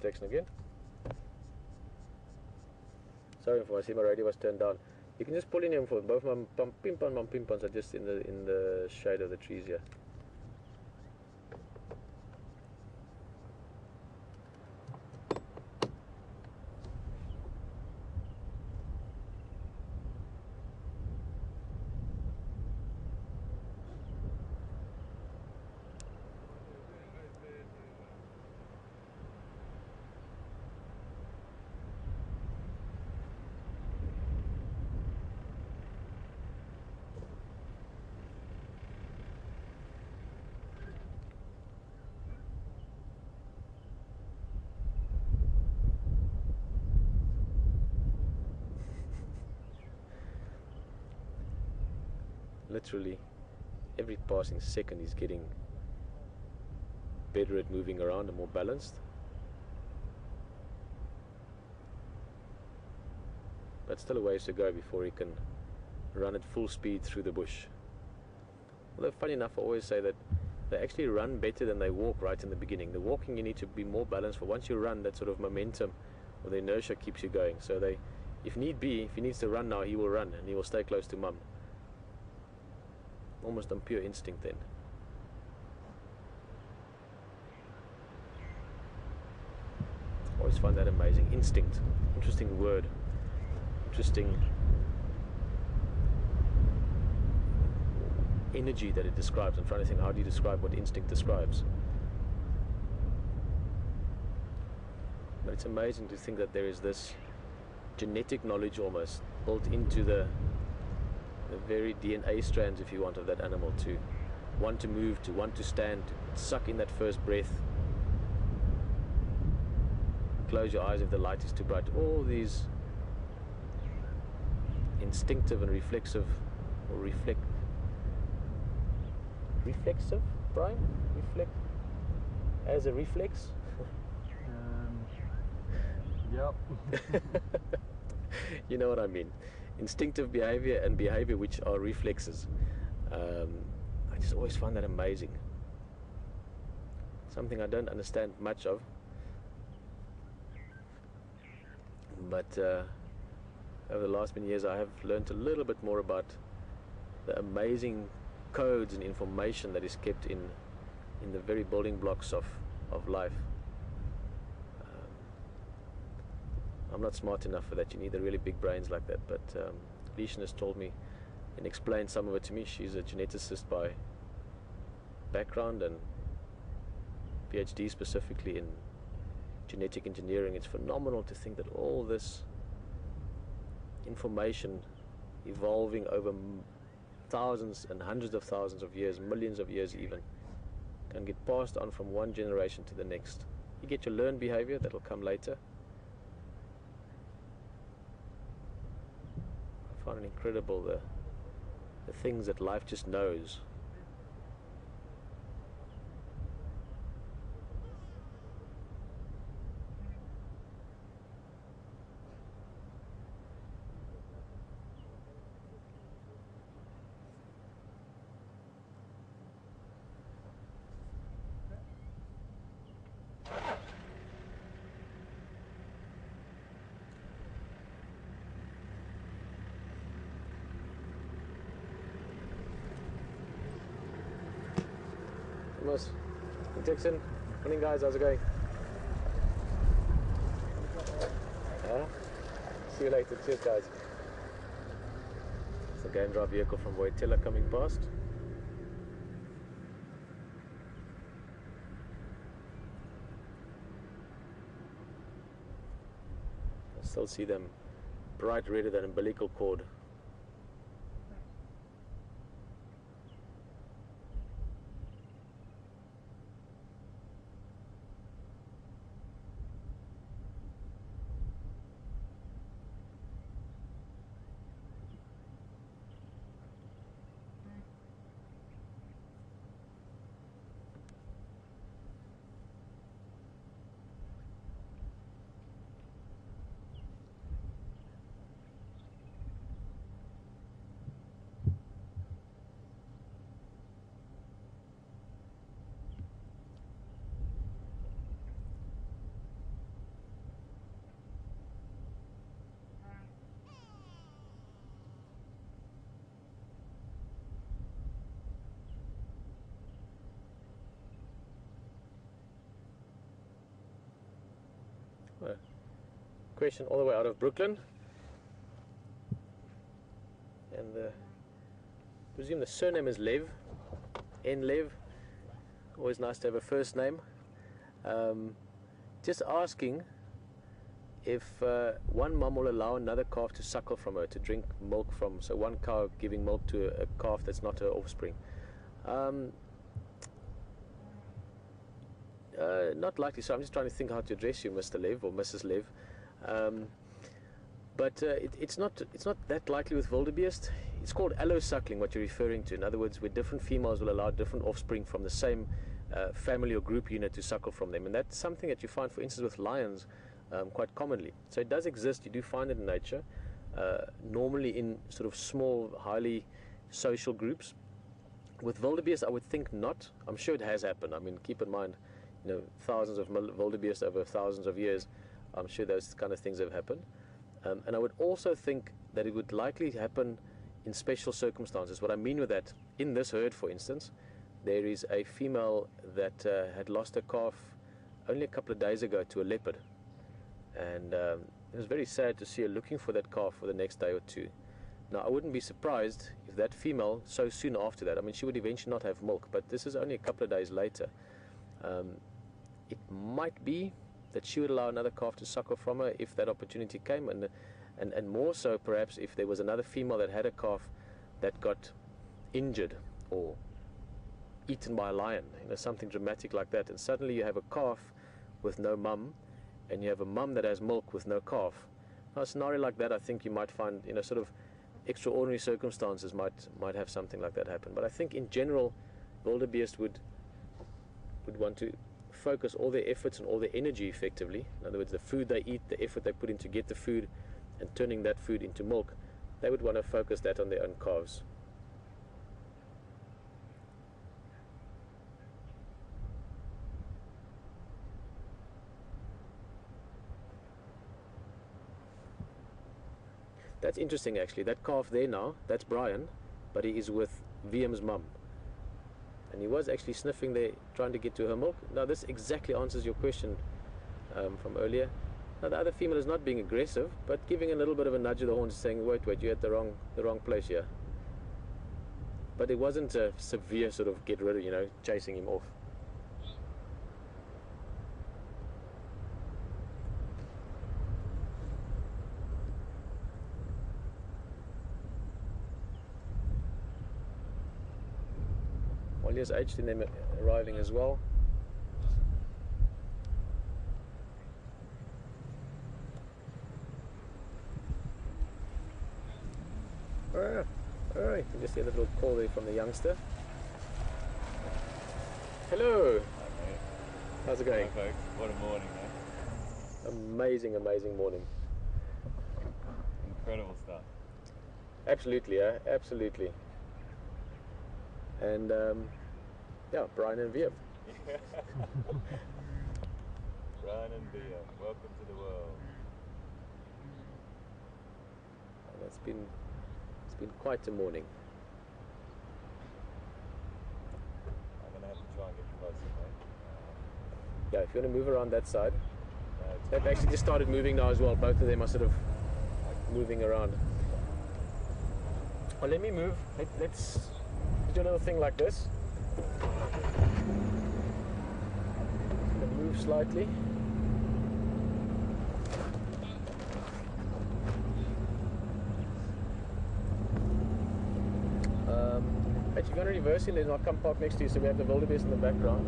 Text again. Sorry if I see my radio was turned down. You can just pull in him for both my pimpons are just in the shade of the trees here. Literally every passing second he's getting better at moving around and more balanced. But still a ways to go before he can run at full speed through the bush. Although funny enough, I always say that they actually run better than they walk right in the beginning. The walking you need to be more balanced for. Once you run, that sort of momentum or the inertia keeps you going. So they, if need be, if he needs to run now, he will run and he will stay close to mum. Almost on pure instinct then. I always find that amazing. Instinct. Interesting word. Interesting energy that it describes. I'm trying to think, how do you describe what instinct describes? But it's amazing to think that there is this genetic knowledge almost built into the very DNA strands, if you want, of that animal, to want to move, to want to stand, to suck in that first breath, close your eyes if the light is too bright. All these instinctive and reflexive, or reflexive, Brian? Reflect as a reflex? Yep. You know what I mean. Instinctive behavior and behavior which are reflexes. I just always find that amazing. Something I don't understand much of. But over the last many years I have learned a little bit more about the amazing codes and information that is kept in the very building blocks of life. I'm not smart enough for that. You need the really big brains like that. But Leishan has told me and explained some of it to me. She's a geneticist by background and PhD specifically in genetic engineering. It's phenomenal to think that all this information evolving over thousands and hundreds of thousands of years, millions of years even, can get passed on from one generation to the next. You get your learned behavior, that'll come later. I find it incredible the things that life just knows. Thomas, Dixon, morning guys, how's it going? Yeah? See you later, cheers guys. It's the game drive vehicle from Voitila coming past. I still see them bright redder than umbilical cord. Question all the way out of Brooklyn, and I presume the surname is Lev, N Lev. Always nice to have a first name. Just asking if one mum will allow another calf to suckle from her, to drink milk from, so one cow giving milk to a calf that's not her offspring. Not likely, so I'm just trying to think how to address you, Mr. Lev or Mrs. Lev. But it's not that likely with wildebeest. It's called allosuckling, what you're referring to. In other words, where different females will allow different offspring from the same family or group unit to suckle from them. And that's something that you find, for instance, with lions quite commonly. So it does exist. You do find it in nature, normally in sort of small, highly social groups. With wildebeest, I would think not. I'm sure it has happened. I mean, keep in mind, you know, thousands of wildebeest over thousands of years. I'm sure those kind of things have happened. And I would also think that it would likely happen in special circumstances. What I mean with that, in this herd, for instance, there is a female that had lost her calf only a couple of days ago to a leopard. And it was very sad to see her looking for that calf for the next day or two. Now, I wouldn't be surprised if that female, so soon after that, I mean, she would eventually not have milk, but this is only a couple of days later. It might be that she would allow another calf to suckle from her if that opportunity came, and more so perhaps if there was another female that had a calf that got injured or eaten by a lion, you know, something dramatic like that, and suddenly you have a calf with no mum, and you have a mum that has milk with no calf. Now, a scenario like that, I think you might find, you know, sort of extraordinary circumstances might have something like that happen. But I think in general, wildebeest would want to focus all their efforts and all their energy effectively. In other words, the food they eat, the effort they put in to get the food and turning that food into milk, they would want to focus that on their own calves. That's interesting actually. That calf there now, that's Brian, but he is with VM's mum. And he was actually sniffing there, trying to get to her milk. Now this exactly answers your question from earlier. Now the other female is not being aggressive, but giving a little bit of a nudge of the horns, saying, wait, you're at the wrong place here. But it wasn't a severe sort of get rid of, you know, chasing him off. Here's H and them arriving as well. Alright, you can just hear the little call there from the youngster. Hello! Hi, mate. How's it going? Hi, folks. What a morning, eh? Amazing morning. Incredible stuff. Absolutely, absolutely. And yeah, Brian and VM. Brian and VM, welcome to the world. And it's been quite a morning. I'm going to have to try and get closer, mate. Yeah, if you want to move around that side. They've actually just started moving now as well. Both of them are sort of moving around. Well, let me move. Let's do a little thing like this. Move slightly. If you're going to reverse in, then I'll come park next to you so we have the wildebeest in the background.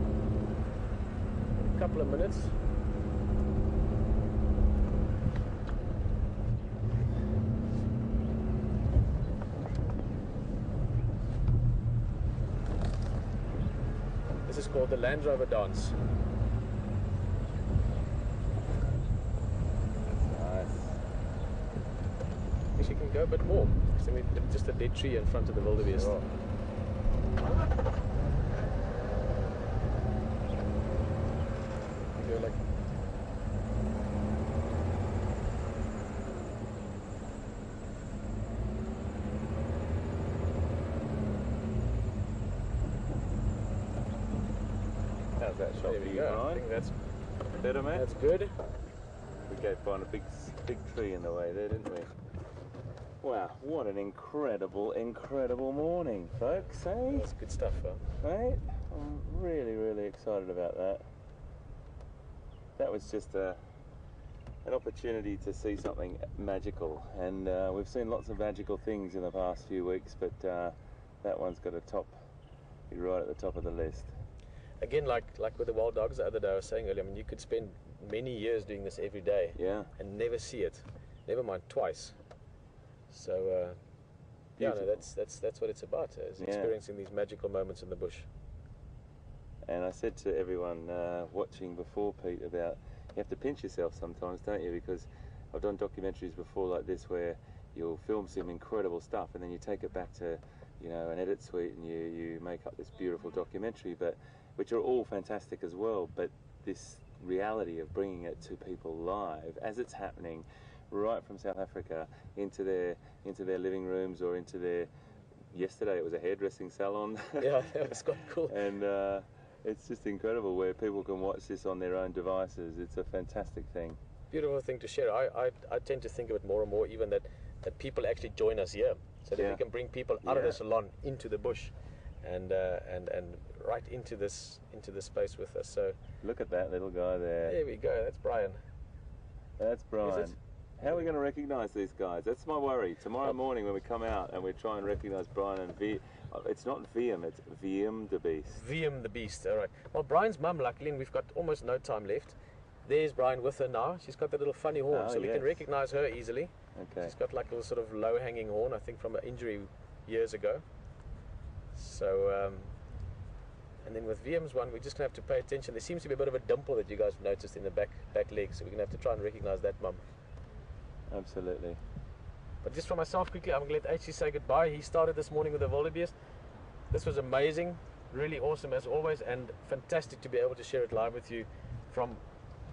A couple of minutes. This is called the Land Rover dance. Nice. I wish you can go a bit more. So we put just a dead tree in front of the wildebeest. Sure. You go like. How's that shot There for we you, go. I Brian? think that's Better, mate? good. We gave Brian a big tree in the way there, didn't we? Wow, what an incredible morning, folks, eh? That's good stuff, huh? Right? I'm really excited about that. That was just an opportunity to see something magical, and we've seen lots of magical things in the past few weeks, but that one's got be right at the top of the list. Again, like with the wild dogs the other day I was saying earlier, I mean, you could spend many years doing this every day Yeah. and never see it. never mind twice. So yeah, no, that's what it's about, is experiencing these magical moments in the bush. And I said to everyone watching before, Pete, about you have to pinch yourself sometimes, don't you? Because I've done documentaries before like this where you'll film some incredible stuff and then you take it back to, you know, an edit suite and you make up this beautiful documentary, but which are all fantastic as well. But this reality of bringing it to people live as it's happening, right from South Africa into their living rooms or into their. Yesterday it was a hairdressing salon. Yeah, it's quite cool. And it's just incredible where people can watch this on their own devices. It's a fantastic thing. Beautiful thing to share. I tend to think of it more and more, even that people actually join us here, so that we can bring people out of the salon into the bush, and right into this space with us. So look at that little guy there. There we go. That's Brian. That's Brian. How are we going to recognise these guys? That's my worry. Tomorrow morning when we come out and we try and recognise Brian and it's not Wiem, it's Wiem the Beast. Wiem the Beast, all right. Well, Brian's mum, luckily, and we've got almost no time left. There's Brian with her now. She's got that little funny horn, so we can recognise her easily. Okay. She's got like a little sort of low-hanging horn, I think from an injury years ago. So, and then with Viem's one, we're just going to have to pay attention. There seems to be a bit of a dimple that you guys have noticed in the back leg, so we're going to have to try and recognise that mum. Absolutely. But just for myself quickly, I'm going to let HC say goodbye. He started this morning with the wildebeest. This was amazing, really awesome as always, and fantastic to be able to share it live with you from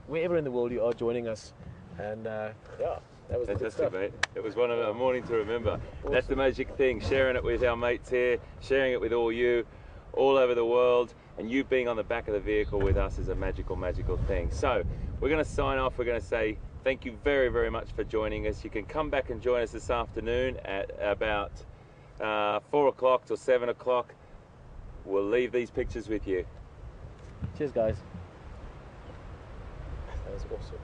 wherever in the world you are joining us. And yeah, that was fantastic, mate. It was one of a morning to remember. Awesome. That's the magic thing, sharing it with our mates here, sharing it with all you, all over the world, and you being on the back of the vehicle with us is a magical, magical thing. So we're going to sign off. We're going to say thank you very, very much for joining us. You can come back and join us this afternoon at about 4 o'clock till 7 o'clock. We'll leave these pictures with you. Cheers, guys. That was awesome.